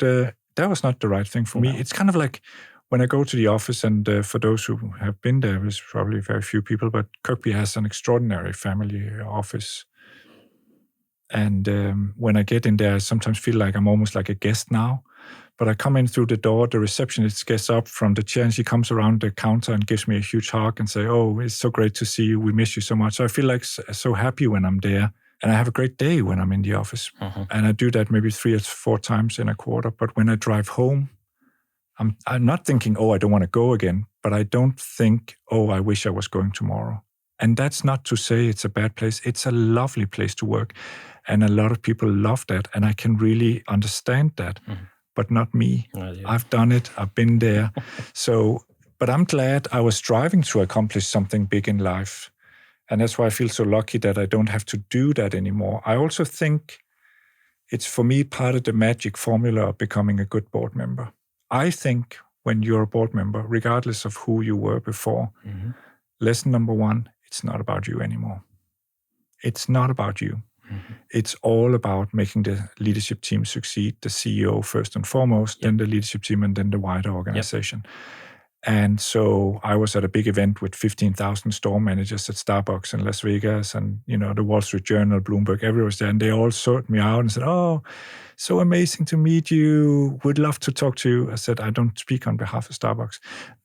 that was not the right thing for me. It's kind of like when I go to the office, and for those who have been there, there's probably very few people, but Kirkby has an extraordinary family office. And when I get in there, I sometimes feel like I'm almost like a guest now. But I come in through the door, the receptionist gets up from the chair, and she comes around the counter and gives me a huge hug and say, oh, it's so great to see you. We miss you so much. So I feel like so happy when I'm there. And I have a great day when I'm in the office. And I do that maybe 3 or 4 times in a quarter. But when I drive home, I'm not thinking, oh, I don't want to go again. But I don't think, oh, I wish I was going tomorrow. And that's not to say it's a bad place. It's a lovely place to work. And a lot of people love that. And I can really understand that. But not me. I've done it. I've been there. But I'm glad I was striving to accomplish something big in life. And that's why I feel so lucky that I don't have to do that anymore. I also think it's, for me, part of the magic formula of becoming a good board member. I think when you're a board member, regardless of who you were before, lesson number 1, it's not about you anymore. It's not about you. It's all about making the leadership team succeed, the CEO first and foremost, then the leadership team, and then the wider organization. And so I was at a big event with 15,000 store managers at Starbucks in Las Vegas, and, the Wall Street Journal, Bloomberg, everyone was there, and they all sought me out and said, oh, so amazing to meet you. Would love to talk to you. I said, I don't speak on behalf of Starbucks.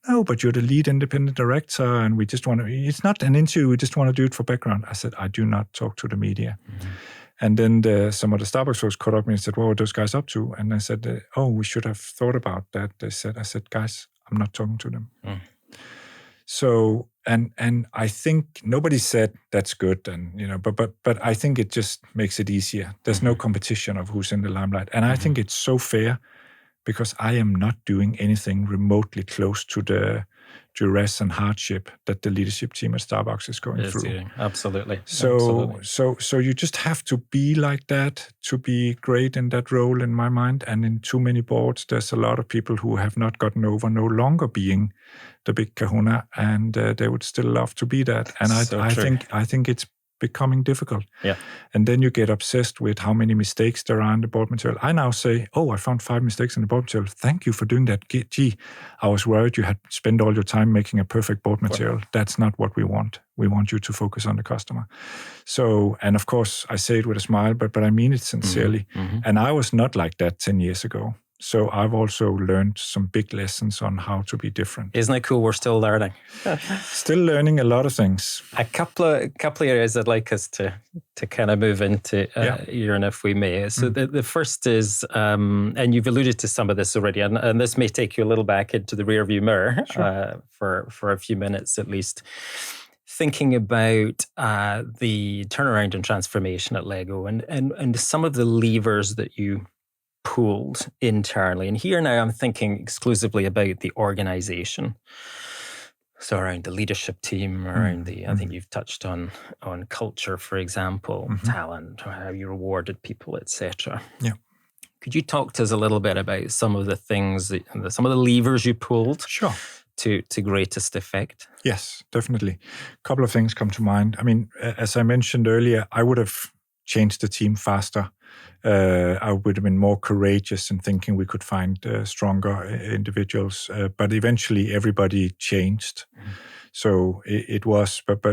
No, but you're the lead independent director, and we just want to, it's not an interview, we just want to do it for background. I said, I do not talk to the media. And then some of the Starbucks folks caught up with me and said, what were those guys up to? And I said, oh, we should have thought about that. I said, guys, I'm not talking to them. So, and I think nobody said that's good, and but I think it just makes it easier. There's no competition of who's in the limelight, and I think it's so fair because I am not doing anything remotely close to the duress and hardship that the leadership team at Starbucks is going through. Absolutely. So you just have to be like that to be great in that role, in my mind. And in too many boards, there's a lot of people who have not gotten over no longer being the big kahuna, and they would still love to be that. And I think it's becoming difficult. And then you get obsessed with how many mistakes there are in the board material. I now say, oh, I found 5 mistakes in the board material. Thank you for doing that. Gee, I was worried you had spent all your time making a perfect board material. That's not what we want. We want you to focus on the customer. So, and of course, I say it with a smile, but I mean it sincerely. And I was not like that 10 years ago. So I've also learned some big lessons on how to be different. Isn't it cool? We're still learning. Still learning a lot of things. A couple of areas I'd like us to kind of move into, Jørgen, if we may. So the first is, and you've alluded to some of this already, and this may take you a little back into the rearview mirror for a few minutes at least. Thinking about the turnaround and transformation at Lego and some of the levers that you pulled internally. And here now I'm thinking exclusively about the organization. So around the leadership team, around I think you've touched on culture, for example, talent, how you rewarded people, etc. Yeah. Could you talk to us a little bit about some of the things, some of the levers you pulled? Sure. To greatest effect? Yes, definitely. A couple of things come to mind. I mean, as I mentioned earlier, I would have changed the team faster. I would have been more courageous in thinking we could find stronger individuals. But eventually, everybody changed. So it was. But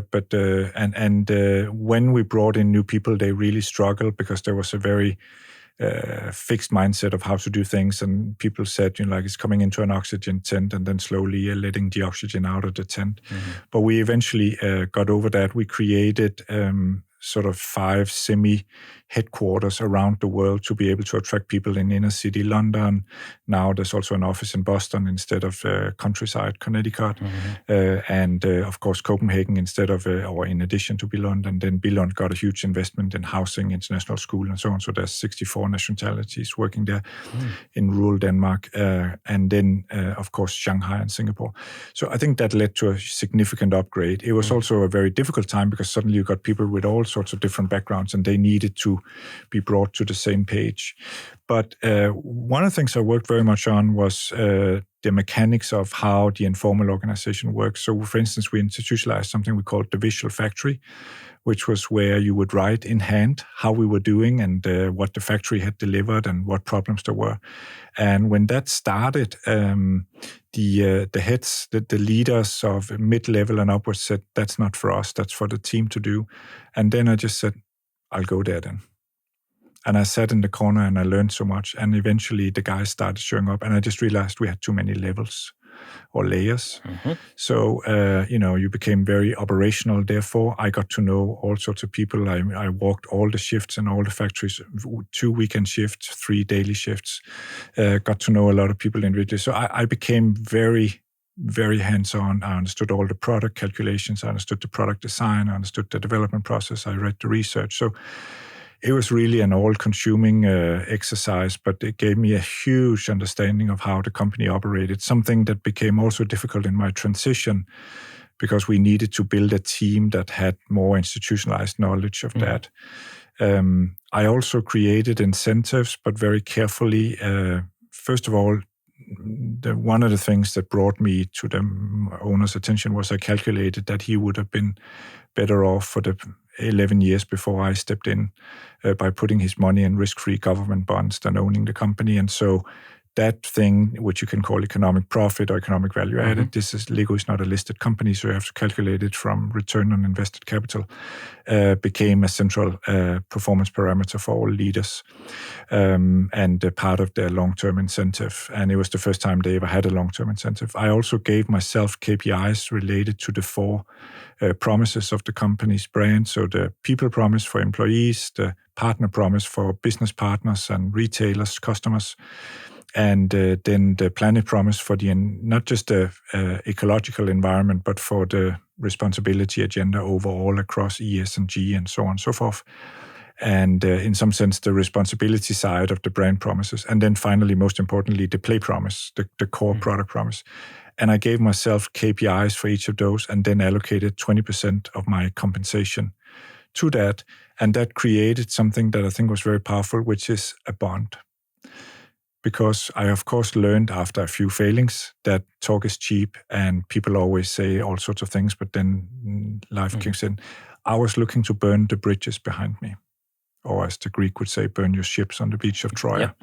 when we brought in new people, they really struggled because there was a very fixed mindset of how to do things, and people said, like it's coming into an oxygen tent and then slowly letting the oxygen out of the tent. But we eventually got over that. We created sort of 5 semi-headquarters around the world to be able to attract people in inner city London. Now there's also an office in Boston instead of countryside Connecticut, and of course Copenhagen instead of, or in addition to Billund. And then Billund got a huge investment in housing, international school, and so on. So there's 64 nationalities working there in rural Denmark, and then of course Shanghai and Singapore. So I think that led to a significant upgrade. It was also a very difficult time because suddenly you got people with all sorts of different backgrounds, and they needed to be brought to the same page. But one of the things I worked very much on was the mechanics of how the informal organization works. So, for instance, we institutionalized something we called the Visual Factory, which was where you would write in hand how we were doing and what the factory had delivered and what problems there were. And when that started, the heads, the leaders of mid-level and upwards said, that's not for us, that's for the team to do. And then I just said, I'll go there then. And I sat in the corner and I learned so much. And eventually the guys started showing up, and I just realized we had too many levels or layers. So, you became very operational. Therefore, I got to know all sorts of people. I walked all the shifts in all the factories, 2 weekend shifts, 3 daily shifts, got to know a lot of people individually. So I became very, very hands-on. I understood all the product calculations. I understood the product design. I understood the development process. I read the research. So it was really an all-consuming exercise, but it gave me a huge understanding of how the company operated, something that became also difficult in my transition because we needed to build a team that had more institutionalized knowledge of that. I also created incentives, but very carefully. First of all, one of the things that brought me to the owner's attention was I calculated that he would have been better off for the 11 years before I stepped in by putting his money in risk-free government bonds than owning the company. And so that thing, which you can call economic profit or economic value added, Lego is not a listed company, so you have to calculate it from return on invested capital, became a central performance parameter for all leaders and part of their long-term incentive. And it was the first time they ever had a long-term incentive. I also gave myself KPIs related to the 4 promises of the company's brand. So the people promise for employees, the partner promise for business partners and retailers, customers, and then the planet promise for the not just the ecological environment, but for the responsibility agenda overall across ESG and so on and so forth. And in some sense, the responsibility side of the brand promises. And then finally, most importantly, the play promise, the core product promise. And I gave myself KPIs for each of those and then allocated 20% of my compensation to that. And that created something that I think was very powerful, which is a bond. Because I, of course, learned after a few failings that talk is cheap and people always say all sorts of things, but then life kicks in. I was looking to burn the bridges behind me. Or as the Greek would say, burn your ships on the beach of Troy. Yep.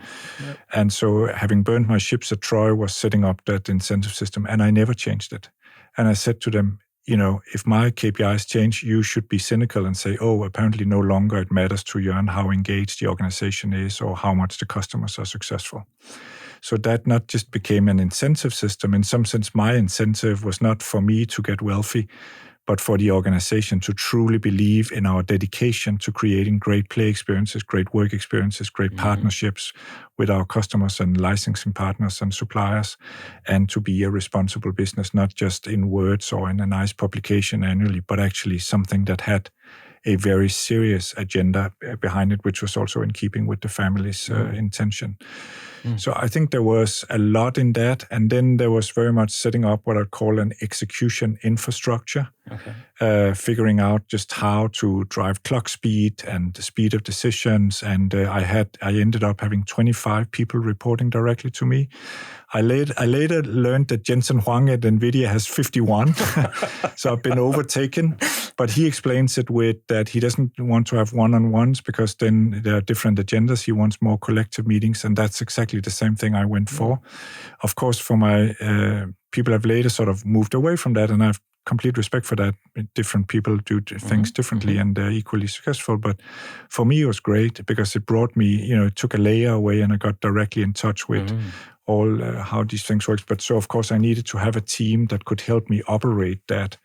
And so having burned my ships at Troy was setting up that incentive system, and I never changed it. And I said to them, if my KPIs change, you should be cynical and say, apparently no longer it matters to Jørgen how engaged the organization is or how much the customers are successful. So that not just became an incentive system. In some sense, my incentive was not for me to get wealthy, but for the organization to truly believe in our dedication to creating great play experiences, great work experiences, great partnerships with our customers and licensing partners and suppliers, and to be a responsible business, not just in words or in a nice publication annually, but actually something that had a very serious agenda behind it, which was also in keeping with the family's intention. So I think there was a lot in that. And then there was very much setting up what I'd call an execution infrastructure, figuring out just how to drive clock speed and the speed of decisions. And I ended up having 25 people reporting directly to me. I later learned that Jensen Huang at NVIDIA has 51. So I've been overtaken. But he explains it with that he doesn't want to have one-on-ones because then there are different agendas. He wants more collective meetings, and that's exactly the same thing I went for. Of course, for my people have later sort of moved away from that, and I've complete respect for that. Different people do things differently, and they're equally successful. But for me, it was great because it brought me, it took a layer away, and I got directly in touch with all how these things work. But so, of course, I needed to have a team that could help me operate that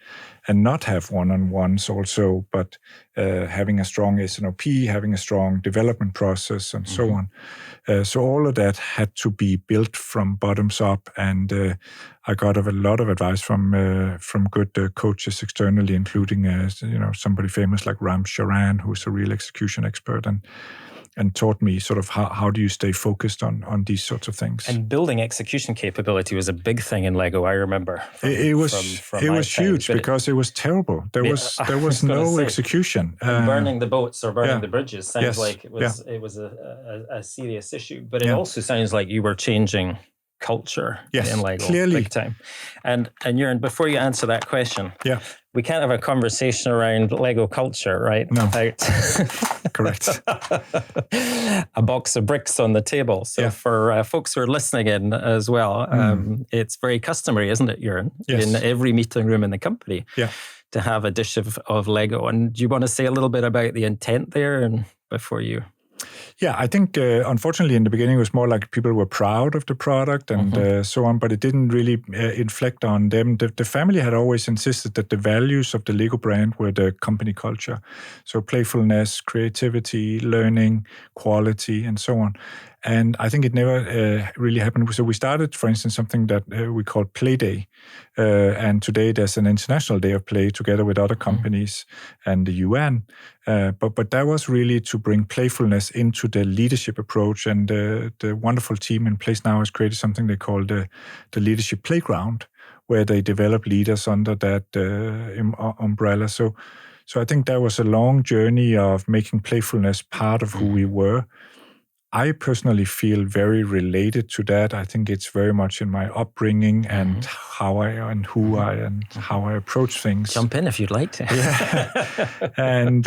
and not have one-on-ones also, but having a strong SNOP, having a strong development process, and so on. So all of that had to be built from bottoms up, and I got a lot of advice from good coaches externally, including somebody famous like Ram Charan, who's a real execution expert, and taught me sort of how do you stay focused on these sorts of things. And building execution capability was a big thing in Lego, I remember. It was huge because it was terrible. There was no execution. Burning the boats or burning the bridges sounds like it was a serious issue. But it also sounds like you were changing culture in Lego, clearly. Big time. And Jørgen, before you answer that question, we can't have a conversation around Lego culture, right? No. Without correct. a box of bricks on the table. So for folks who are listening in as well, it's very customary, isn't it, Jørgen? Yes. In every meeting room in the company to have a dish of Lego. And do you want to say a little bit about the intent there and before you... Yeah, I think, unfortunately, in the beginning, it was more like people were proud of the product and so on, but it didn't really inflect on them. The family had always insisted that the values of the Lego brand were the company culture. So playfulness, creativity, learning, quality, and so on. And I think it never really happened. So we started, for instance, something that we call Play Day. And today there's an International Day of Play together with other companies and the UN. But that was really to bring playfulness into the leadership approach. And the wonderful team in place now has created something they call the Leadership Playground, where they develop leaders under that umbrella. So I think that was a long journey of making playfulness part of who we were. I personally feel very related to that. I think it's very much in my upbringing and how I approach things. Jump in if you'd like to. And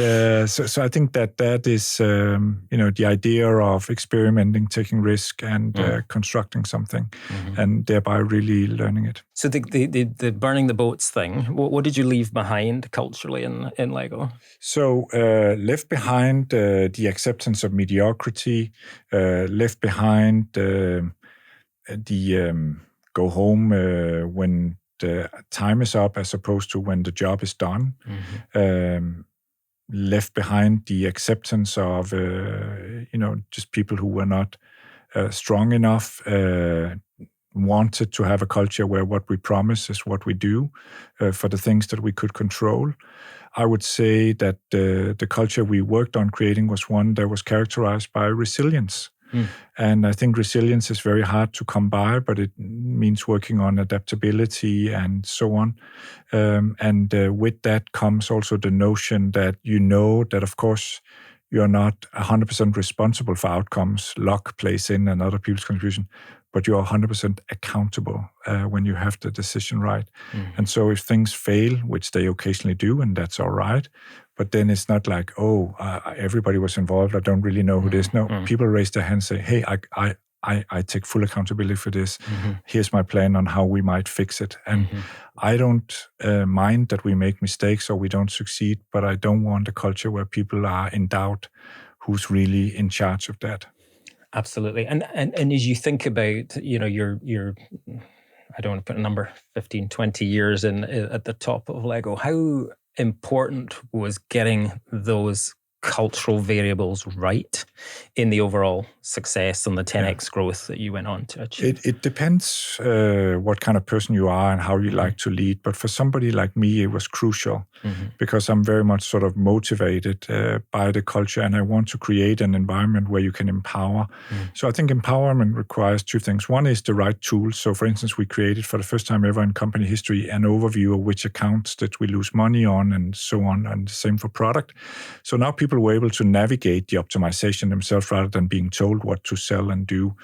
so I think that is the idea of experimenting, taking risk, and constructing something, and thereby really learning it. So the burning the boats thing, what did you leave behind culturally in Lego? So left behind the acceptance of mediocrity, left behind the go home when the time is up as opposed to when the job is done. Left behind the acceptance of just people who were not strong enough, wanted to have a culture where what we promise is what we do for the things that we could control. I would say that the culture we worked on creating was one that was characterized by resilience. And I think resilience is very hard to come by, but it means working on adaptability and so on. And with that comes also the notion that that, of course, you're not 100% responsible for outcomes. Luck plays in and other people's contribution, but you're 100% accountable when you have the decision right. And so if things fail, which they occasionally do, and that's all right, but then it's not like, everybody was involved, I don't really know who it is. No, people raise their hands and say, hey, I take full accountability for this. Here's my plan on how we might fix it. And I don't mind that we make mistakes or we don't succeed, but I don't want a culture where people are in doubt who's really in charge of that. Absolutely. And as you think about, your I don't want to put a number, 15, 20 years at the top of Lego, how important was getting those cultural variables right in the overall success and the 10x growth that you went on to achieve? It depends what kind of person you are and how you like to lead. But for somebody like me, it was crucial because I'm very much sort of motivated by the culture, and I want to create an environment where you can empower. So I think empowerment requires two things. One is the right tools. So for instance, we created for the first time ever in company history an overview of which accounts that we lose money on and so on, and the same for product. So now people were able to navigate the optimization themselves rather than being told what to sell and do.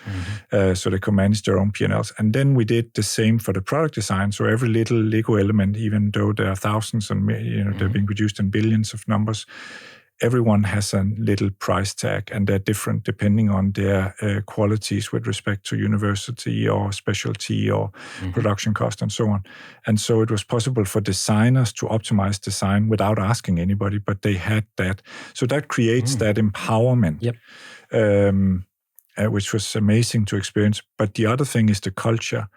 So they could manage their own P&Ls. And then we did the same for the product design. So every little Lego element, even though there are thousands and they're being produced in billions of numbers, everyone has a little price tag, and they're different depending on their qualities with respect to university or specialty or production cost and so on. And so it was possible for designers to optimize design without asking anybody, but they had that. So that creates that empowerment, which was amazing to experience. But the other thing is the culture.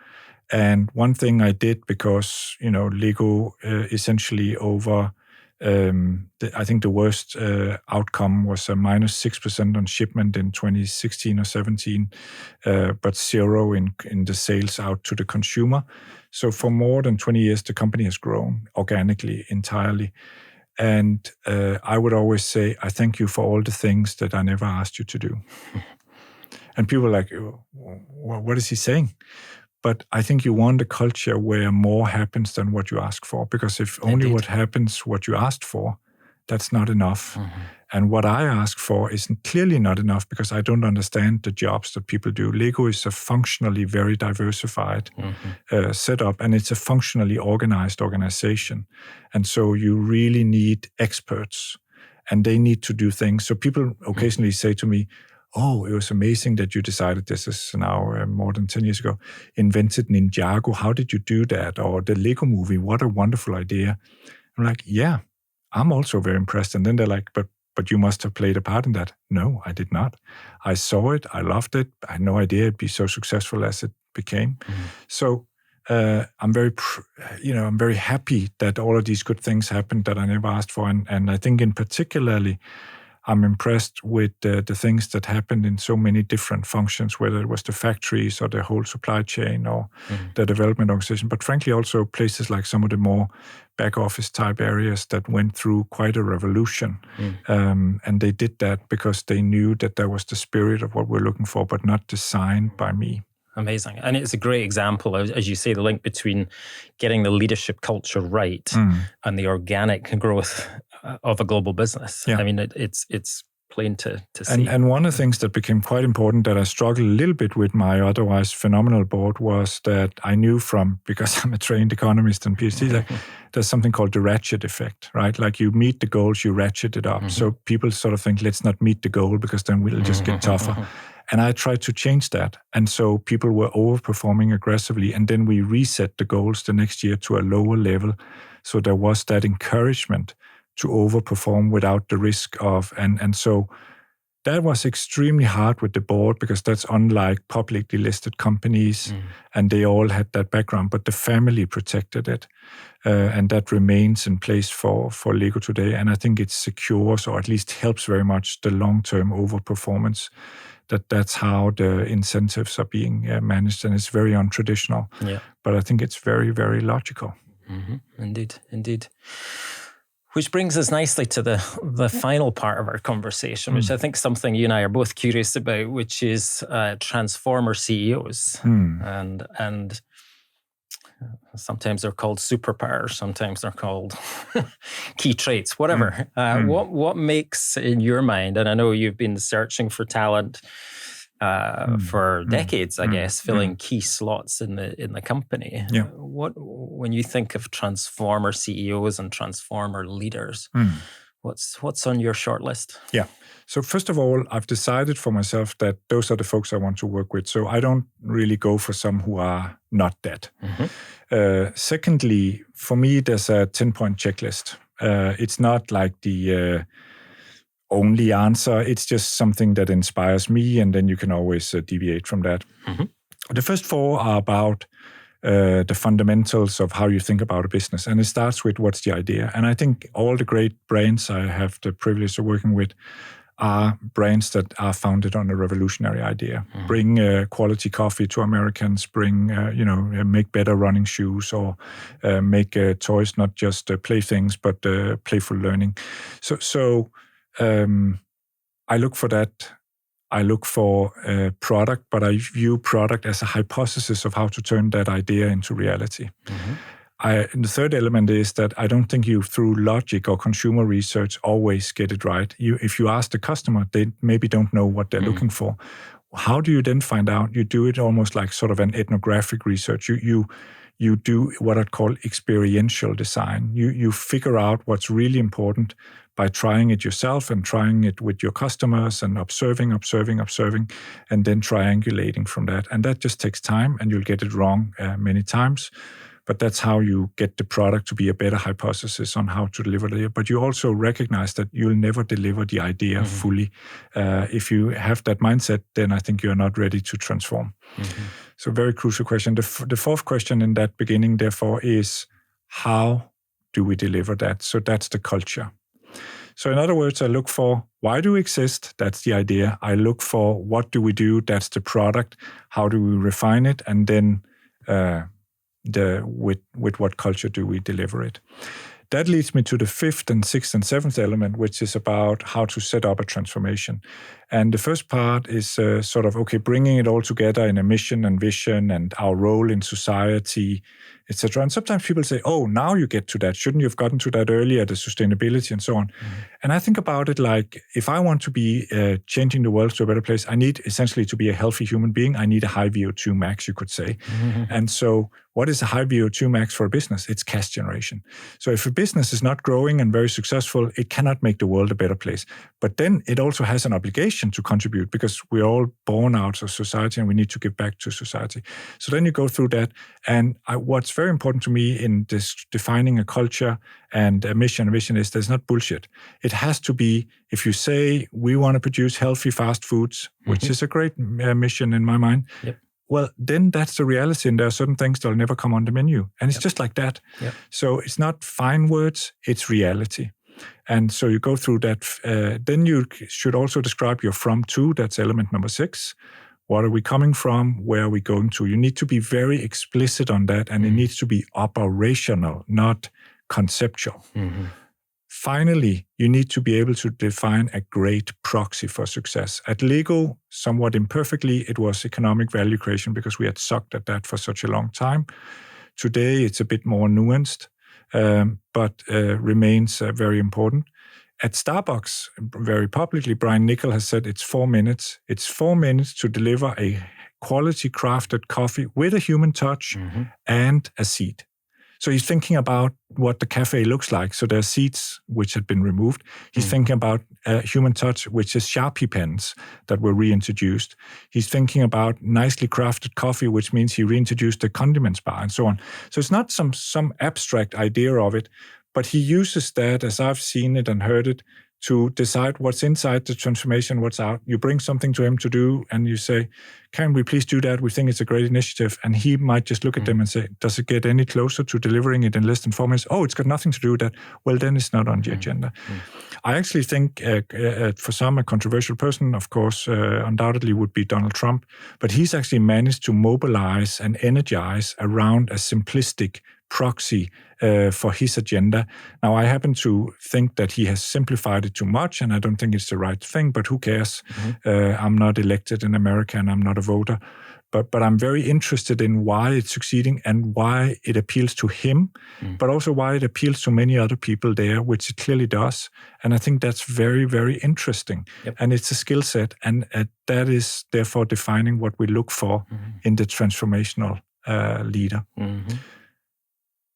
And one thing I did, because, Lego essentially over... I think the worst outcome was a -6% on shipment in 2016 or 17, but 0 in the sales out to the consumer. So for more than 20 years, the company has grown organically, entirely. And I would always say, I thank you for all the things that I never asked you to do. And people are like, what is he saying? But I think you want a culture where more happens than what you ask for, because if only what happens, what you asked for, that's not enough. And what I ask for is clearly not enough, because I don't understand the jobs that people do. Lego is a functionally very diversified setup, and it's a functionally organized organization. And so you really need experts, and they need to do things. So people occasionally say to me, oh, it was amazing that you decided, this is now more than 10 years ago, invented Ninjago. How did you do that? Or the Lego movie, what a wonderful idea. I'm like, yeah, I'm also very impressed. And then they're like, but you must have played a part in that. No, I did not. I saw it. I loved it. I had no idea it'd be so successful as it became. So I'm very happy that all of these good things happened that I never asked for. And I think in particularly, I'm impressed with the things that happened in so many different functions, whether it was the factories or the whole supply chain or the development organization, but frankly also places like some of the more back office type areas that went through quite a revolution. And they did that because they knew that there was the spirit of what we're looking for, but not designed by me. Amazing. And it's a great example, as you say, the link between getting the leadership culture right and the organic growth of a global business. Yeah. I mean, it's plain to see. And one of the things that became quite important that I struggled a little bit with my otherwise phenomenal board was that I knew because I'm a trained economist and PhD, like there's something called the ratchet effect, right? Like you meet the goals, you ratchet it up. So people sort of think, let's not meet the goal because then we'll just get tougher. And I tried to change that. And so people were overperforming aggressively. And then we reset the goals the next year to a lower level. So there was that encouragement to overperform without the risk of, and so that was extremely hard with the board, because that's unlike publicly listed companies, and they all had that background, but the family protected it, and that remains in place for Lego today. And I think it secures, or at least helps very much, the long-term overperformance. That's how the incentives are being managed, and it's very untraditional. Yeah. But I think it's very, very logical. Indeed. Which brings us nicely to the final part of our conversation, which I think is something you and I are both curious about, which is transformer CEOs. And sometimes they're called superpowers, sometimes they're called key traits, whatever. What makes, in your mind, and I know you've been searching for talent for decades, I guess, filling key slots in the company. Yeah. When you think of transformer CEOs and transformer leaders, what's on your short list? Yeah. So first of all, I've decided for myself that those are the folks I want to work with. So I don't really go for some who are not that. Secondly, for me, there's a 10-point checklist. It's not like the only answer. It's just something that inspires me, and then you can always deviate from that. The first 4 are about the fundamentals of how you think about a business, and it starts with what's the idea. And I think all the great brands I have the privilege of working with are brands that are founded on a revolutionary idea. Bring quality coffee to Americans, make better running shoes, or make toys, not just playthings, but playful learning. So I look for that. I look for product, but I view product as a hypothesis of how to turn that idea into reality. And the third element is that I don't think you, through logic or consumer research, always get it right. If you ask the customer, they maybe don't know what they're looking for. How do you then find out? You do it almost like sort of an ethnographic research. You do what I'd call experiential design. You figure out what's really important by trying it yourself and trying it with your customers and observing, and then triangulating from that. And that just takes time, and you'll get it wrong many times. But that's how you get the product to be a better hypothesis on how to deliver it. But you also recognize that you'll never deliver the idea fully. If you have that mindset, then I think you're not ready to transform. So very crucial question. The fourth question in that beginning, therefore, is how do we deliver that? So that's the culture. So in other words, I look for why do we exist? That's the idea. I look for what do we do? That's the product. How do we refine it? And then with what culture do we deliver it? That leads me to the fifth and sixth and seventh element, which is about how to set up a transformation. And the first part is bringing it all together in a mission and vision and our role in society, etc. And sometimes people say, oh, now you get to that. Shouldn't you have gotten to that earlier, the sustainability and so on? And I think about it like, if I want to be changing the world to a better place, I need essentially to be a healthy human being. I need a high VO2 max, you could say. And so what is a high VO2 max for a business? It's cash generation. So if a business is not growing and very successful, it cannot make the world a better place. But then it also has an obligation to contribute, because we're all born out of society and we need to give back to society. So then you go through that. And what's very important to me in this defining a culture and a mission and vision is there's not bullshit. It has to be, if you say we want to produce healthy fast foods, which is a great mission in my mind, well, then that's the reality, and there are certain things that will never come on the menu. And it's just like that. So it's not fine words, it's reality. And so you go through that. Then you should also describe your from to. That's element number 6. What are we coming from? Where are we going to? You need to be very explicit on that, and it needs to be operational, not conceptual. Finally, you need to be able to define a great proxy for success. At Lego, somewhat imperfectly, it was economic value creation because we had sucked at that for such a long time. Today, it's a bit more nuanced, but remains very important. At Starbucks, very publicly, Brian Niccol has said it's 4 minutes. It's 4 minutes to deliver a quality crafted coffee with a human touch and a seat. So he's thinking about what the cafe looks like. So there are seats which had been removed. He's thinking about human touch, which is Sharpie pens that were reintroduced. He's thinking about nicely crafted coffee, which means he reintroduced the condiments bar and so on. So it's not some abstract idea of it, but he uses that, as I've seen it and heard it, to decide what's inside the transformation, what's out. You bring something to him to do, and you say, can we please do that? We think it's a great initiative. And he might just look at them and say, does it get any closer to delivering it in less than 4 minutes? Oh, it's got nothing to do with that. Well, then it's not on the agenda. I actually think, for some, a controversial person, of course, undoubtedly would be Donald Trump. But he's actually managed to mobilize and energize around a simplistic proxy for his agenda. Now, I happen to think that he has simplified it too much, and I don't think it's the right thing, but who cares? I'm not elected in America, and I'm not a voter. But I'm very interested in why it's succeeding and why it appeals to him, but also why it appeals to many other people there, which it clearly does. And I think that's very, very interesting. And it's a skill set, and that is therefore defining what we look for in the transformational leader.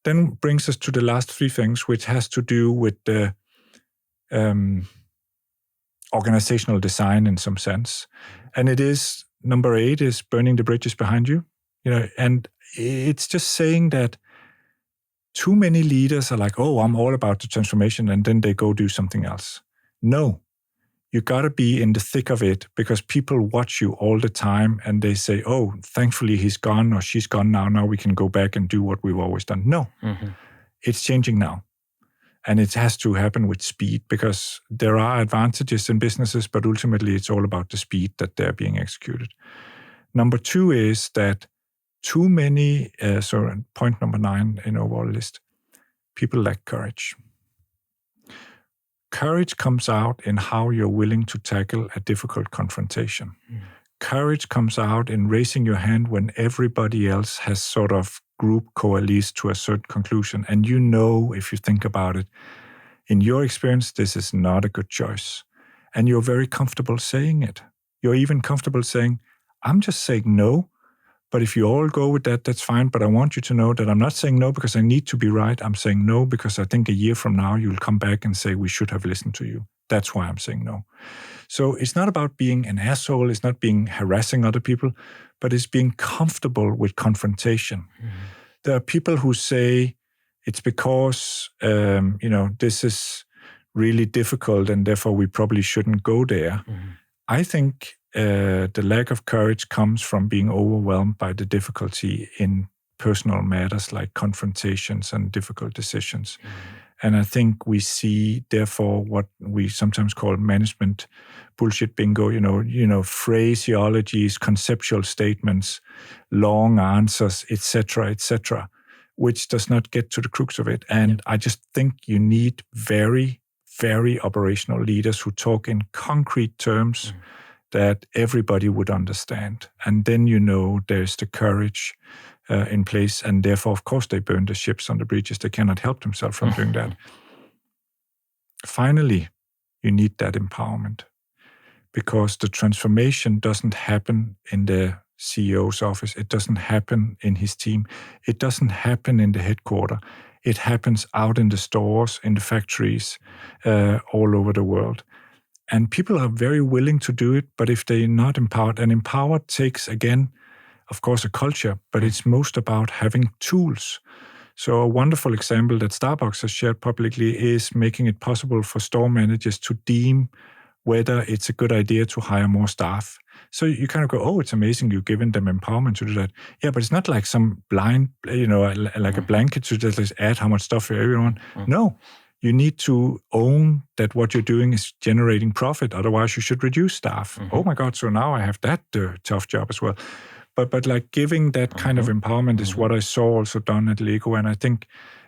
Then brings us to the last 3 things, which has to do with the organizational design in some sense. And it is, number 8 is burning the bridges behind you. And it's just saying that too many leaders are like, oh, I'm all about the transformation, and then they go do something else. No. You got to be in the thick of it, because people watch you all the time and they say, oh, thankfully he's gone or she's gone now. Now we can go back and do what we've always done. No, it's changing now. And it has to happen with speed, because there are advantages in businesses, but ultimately it's all about the speed that they're being executed. Number 2 is that too many, point number 9 in overall list, people lack courage. Courage comes out in how you're willing to tackle a difficult confrontation. Courage comes out in raising your hand when everybody else has sort of group coalesced to a certain conclusion. And if you think about it, in your experience, this is not a good choice. And you're very comfortable saying it. You're even comfortable saying, I'm just saying no, But if you all go with that, that's fine. But I want you to know that I'm not saying no because I need to be right. I'm saying no because I think a year from now you'll come back and say we should have listened to you. That's why I'm saying no. So it's not about being an asshole. It's not being harassing other people, but it's being comfortable with confrontation. There are people who say it's because, this is really difficult and therefore we probably shouldn't go there. I think the lack of courage comes from being overwhelmed by the difficulty in personal matters like confrontations and difficult decisions. And I think we see, therefore, what we sometimes call management bullshit bingo, phraseologies, conceptual statements, long answers, etc., which does not get to the crux of it. And I just think you need very, very operational leaders who talk in concrete terms that everybody would understand. And then there's the courage in place, and therefore, of course, they burn the ships on the breaches. They cannot help themselves from doing that. Finally, you need that empowerment, because the transformation doesn't happen in the CEO's office. It doesn't happen in his team. It doesn't happen in the headquarters. It happens out in the stores, in the factories, all over the world. And people are very willing to do it, but if they're not empowered, and empowered takes, again, of course, a culture, but it's most about having tools. So a wonderful example that Starbucks has shared publicly is making it possible for store managers to deem whether it's a good idea to hire more staff. So you kind of go, oh, it's amazing you've given them empowerment to do that. Yeah, but it's not like some blind, like a blanket to just add how much stuff for everyone. No, you need to own that what you're doing is generating profit. Otherwise, you should reduce staff. Oh my God, so now I have that tough job as well. But like giving that kind of empowerment is what I saw also done at Lego, and I think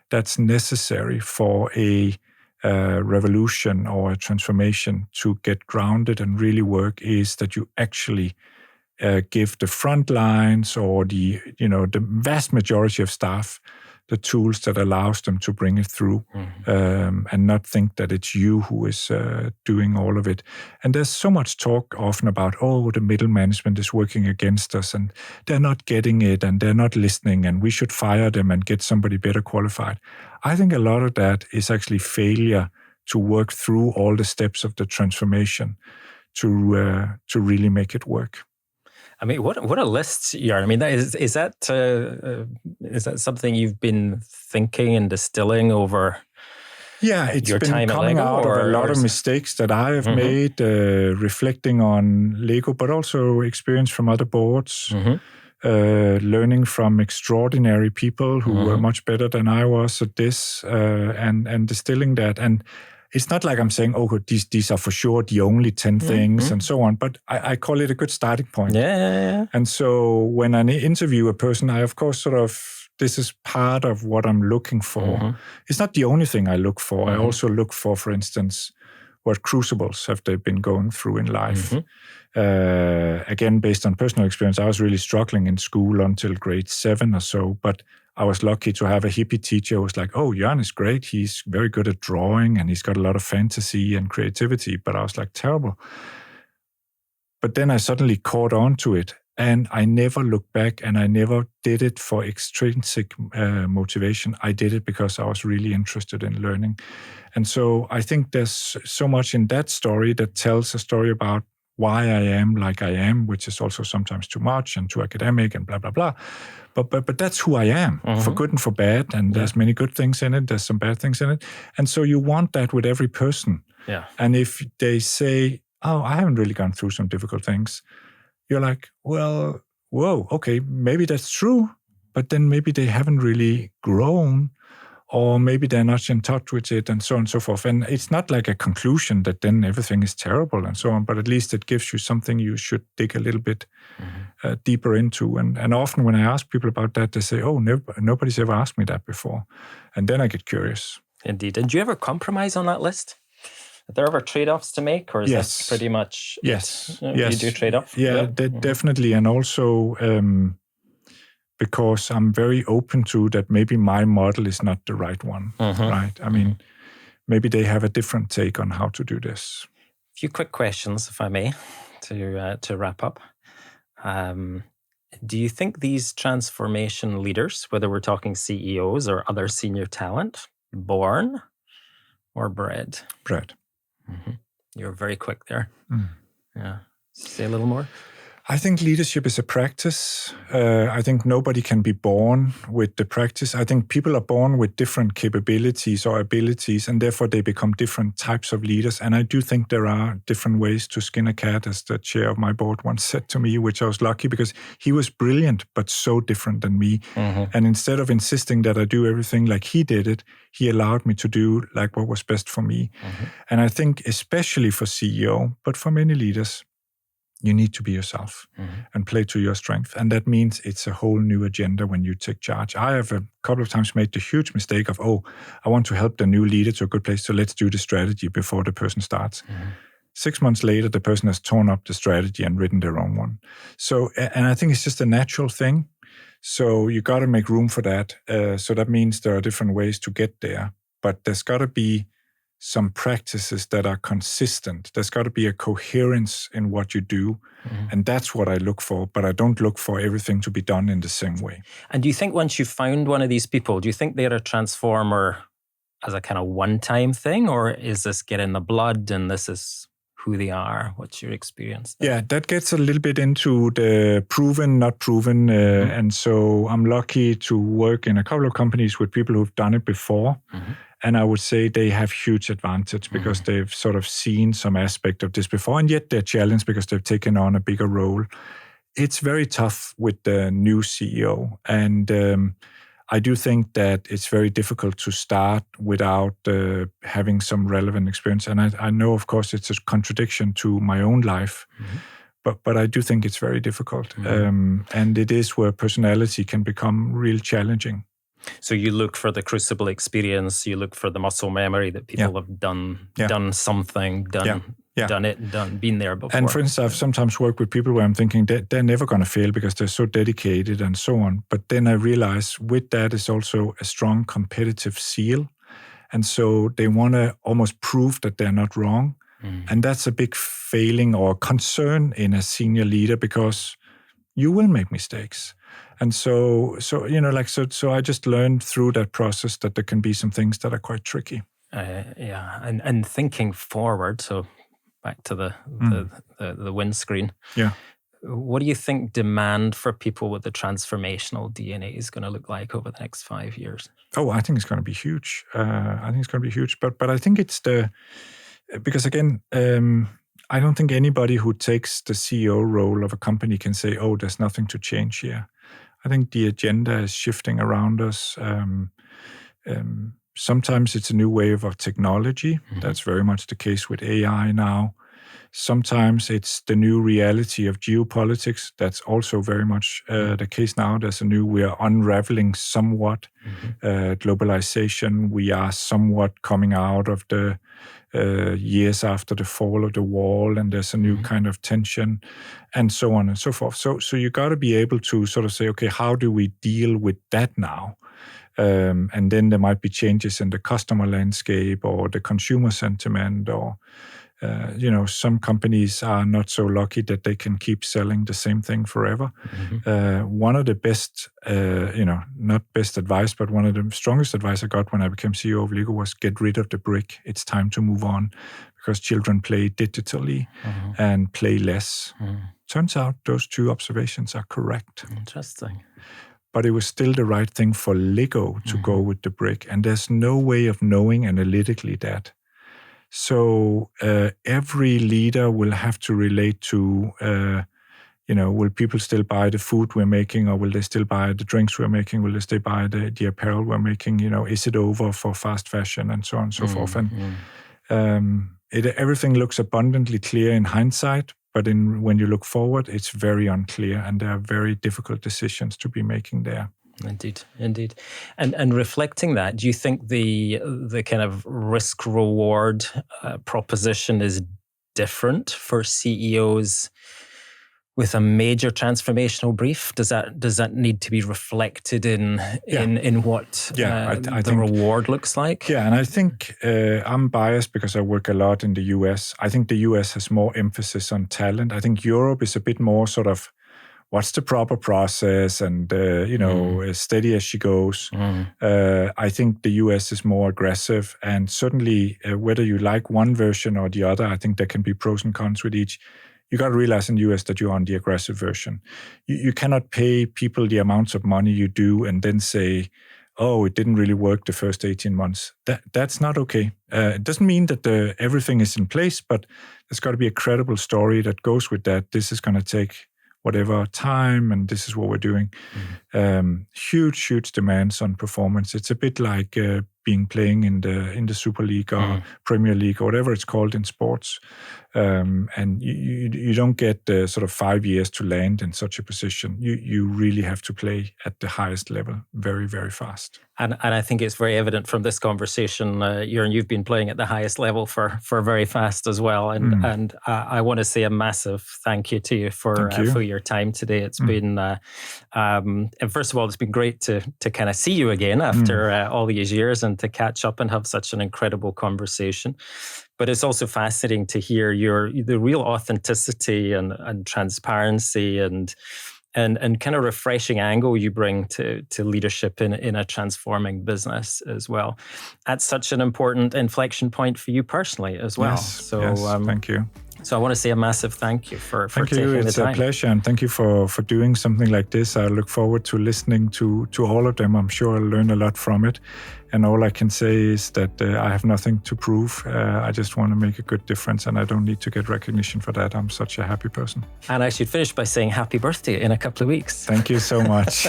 that's necessary for a revolution or a transformation to get grounded and really work, is that you actually give the front lines or the vast majority of staff the tools that allows them to bring it through, and not think that it's you who is doing all of it. And there's so much talk often about, the middle management is working against us and they're not getting it and they're not listening and we should fire them and get somebody better qualified. I think a lot of that is actually failure to work through all the steps of the transformation to really make it work. I mean, what a list, Jørgen. I mean, is that something you've been thinking and distilling over? Yeah, it's been coming out of a lot of mistakes that I have made, reflecting on Lego, but also experience from other boards, learning from extraordinary people who were much better than I was at this, and distilling that. And it's not like I'm saying, these are for sure the only 10 things and so on, but I call it a good starting point. Yeah. And so when I interview a person, I, of course, this is part of what I'm looking for. It's not the only thing I look for. I also look for instance, what crucibles have they been going through in life. Again, based on personal experience, I was really struggling in school until grade 7 or so, but I was lucky to have a hippie teacher who was like, Jørgen is great. He's very good at drawing and he's got a lot of fantasy and creativity. But I was like, terrible. But then I suddenly caught on to it and I never looked back, and I never did it for extrinsic motivation. I did it because I was really interested in learning. And so I think there's so much in that story that tells a story about why I am like I am, which is also sometimes too much and too academic and blah, blah, blah. But that's who I am, for good and for bad. And there's many good things in it. There's some bad things in it. And so you want that with every person. Yeah. And if they say, I haven't really gone through some difficult things, you're like, well, whoa, okay, maybe that's true. But then maybe they haven't really grown, or maybe they're not in touch with it, and so on and so forth. And it's not like a conclusion that then everything is terrible and so on, but at least it gives you something you should dig a little bit deeper into. And often when I ask people about that, they say, nobody's ever asked me that before. And then I get curious. Indeed. And do you ever compromise on that list? Are there ever trade-offs to make, or is that pretty much Yes. You do trade-off? Yeah, definitely. And also because I'm very open to that maybe my model is not the right one, right? I mean, maybe they have a different take on how to do this. A few quick questions, if I may, to wrap up. Do you think these transformation leaders, whether we're talking CEOs or other senior talent, born or bred? Bred. Mm-hmm. You're very quick there. Mm. Yeah. Say a little more. I think leadership is a practice. I think nobody can be born with the practice. I think people are born with different capabilities or abilities, and therefore they become different types of leaders. And I do think there are different ways to skin a cat, as the chair of my board once said to me, which I was lucky because he was brilliant, but so different than me. Mm-hmm. And instead of insisting that I do everything like he did it, he allowed me to do like what was best for me. Mm-hmm. And I think especially for CEO, but for many leaders, you need to be yourself and play to your strength. And that means it's a whole new agenda when you take charge. I have a couple of times made the huge mistake of, I want to help the new leader to a good place, so let's do the strategy before the person starts. 6 months later, the person has torn up the strategy and written their own one. So, and I think it's just a natural thing. So you got to make room for that. So that means there are different ways to get there, but there's got to be some practices that are consistent. There's got to be a coherence in what you do. And that's what I look for, but I don't look for everything to be done in the same way. And do you think once you've found one of these people, do you think they're a transformer as a kind of one-time thing, or is this get in the blood and this is who they are? What's your experience there? Yeah, that gets a little bit into the proven, not proven. And so I'm lucky to work in a couple of companies with people who've done it before. And I would say they have huge advantage because they've sort of seen some aspect of this before, and yet they're challenged because they've taken on a bigger role. It's very tough with the new CEO. And I do think that it's very difficult to start without having some relevant experience. And I know, of course, it's a contradiction to my own life, but I do think it's very difficult. And it is where personality can become real challenging. So you look for the crucible experience, you look for the muscle memory that people have done something, been there before. And for instance, I've sometimes worked with people where I'm thinking that they're never going to fail because they're so dedicated and so on. But then I realize with that is also a strong competitive seal. And so they want to almost prove that they're not wrong. And that's a big failing or concern in a senior leader because you will make mistakes. And so I just learned through that process that there can be some things that are quite tricky. And thinking forward, so back to the windscreen. Yeah. What do you think demand for people with the transformational DNA is going to look like over the next 5 years? Oh, I think it's going to be huge. But I think it's because again, I don't think anybody who takes the CEO role of a company can say, there's nothing to change here. I think the agenda is shifting around us. Sometimes it's a new wave of technology. That's very much the case with AI now. Sometimes it's the new reality of geopolitics. That's also very much the case now. We are unraveling somewhat globalization. We are somewhat coming out of the years after the fall of the wall, and there's a new kind of tension, and so on and so forth. So you got to be able to sort of say, okay, how do we deal with that now? And then there might be changes in the customer landscape or the consumer sentiment, or some companies are not so lucky that they can keep selling the same thing forever. One of the best, not best advice, but one of the strongest advice I got when I became CEO of Lego was get rid of the brick. It's time to move on because children play digitally and play less. Turns out those two observations are correct. Interesting. But it was still the right thing for Lego to go with the brick. And there's no way of knowing analytically that. So every leader will have to relate to, will people still buy the food we're making, or will they still buy the drinks we're making? Will they still buy the apparel we're making? Is it over for fast fashion and so on and so forth? And everything looks abundantly clear in hindsight, but when you look forward, it's very unclear, and there are very difficult decisions to be making there. Indeed. And reflecting that, do you think the kind of risk-reward proposition is different for CEOs with a major transformational brief? Does that need to be reflected in what the reward looks like? Yeah, and I think I'm biased because I work a lot in the US. I think the US has more emphasis on talent. I think Europe is a bit more sort of what's the proper process, and as steady as she goes. I think the US is more aggressive, and certainly whether you like one version or the other, I think there can be pros and cons with each. You got to realize in the US that you're on the aggressive version. You cannot pay people the amounts of money you do and then say, oh, it didn't really work the first 18 months. That's not okay. It doesn't mean that everything is in place, but there's got to be a credible story that goes with that. This is going to take whatever time, and this is what we're doing. Huge demands on performance. It's a bit like playing in the Super League or Premier League or whatever it's called in sports. And you don't get sort of 5 years to land in such a position. You really have to play at the highest level very, very fast. And I think it's very evident from this conversation, Jørgen, you've been playing at the highest level for very fast as well. And I want to say a massive thank you to you for your time today. It's been, first of all, it's been great to kind of see you again after all these years and to catch up and have such an incredible conversation. But it's also fascinating to hear the real authenticity and transparency and kind of refreshing angle you bring to leadership in a transforming business as well. At such an important inflection point for you personally as well. Yes, thank you. So I want to say a massive thank you for taking the time. It's a pleasure, and thank you for doing something like this. I look forward to listening to all of them. I'm sure I'll learn a lot from it. And all I can say is that I have nothing to prove. I just want to make a good difference, and I don't need to get recognition for that. I'm such a happy person. And I should finish by saying happy birthday in a couple of weeks. Thank you so much.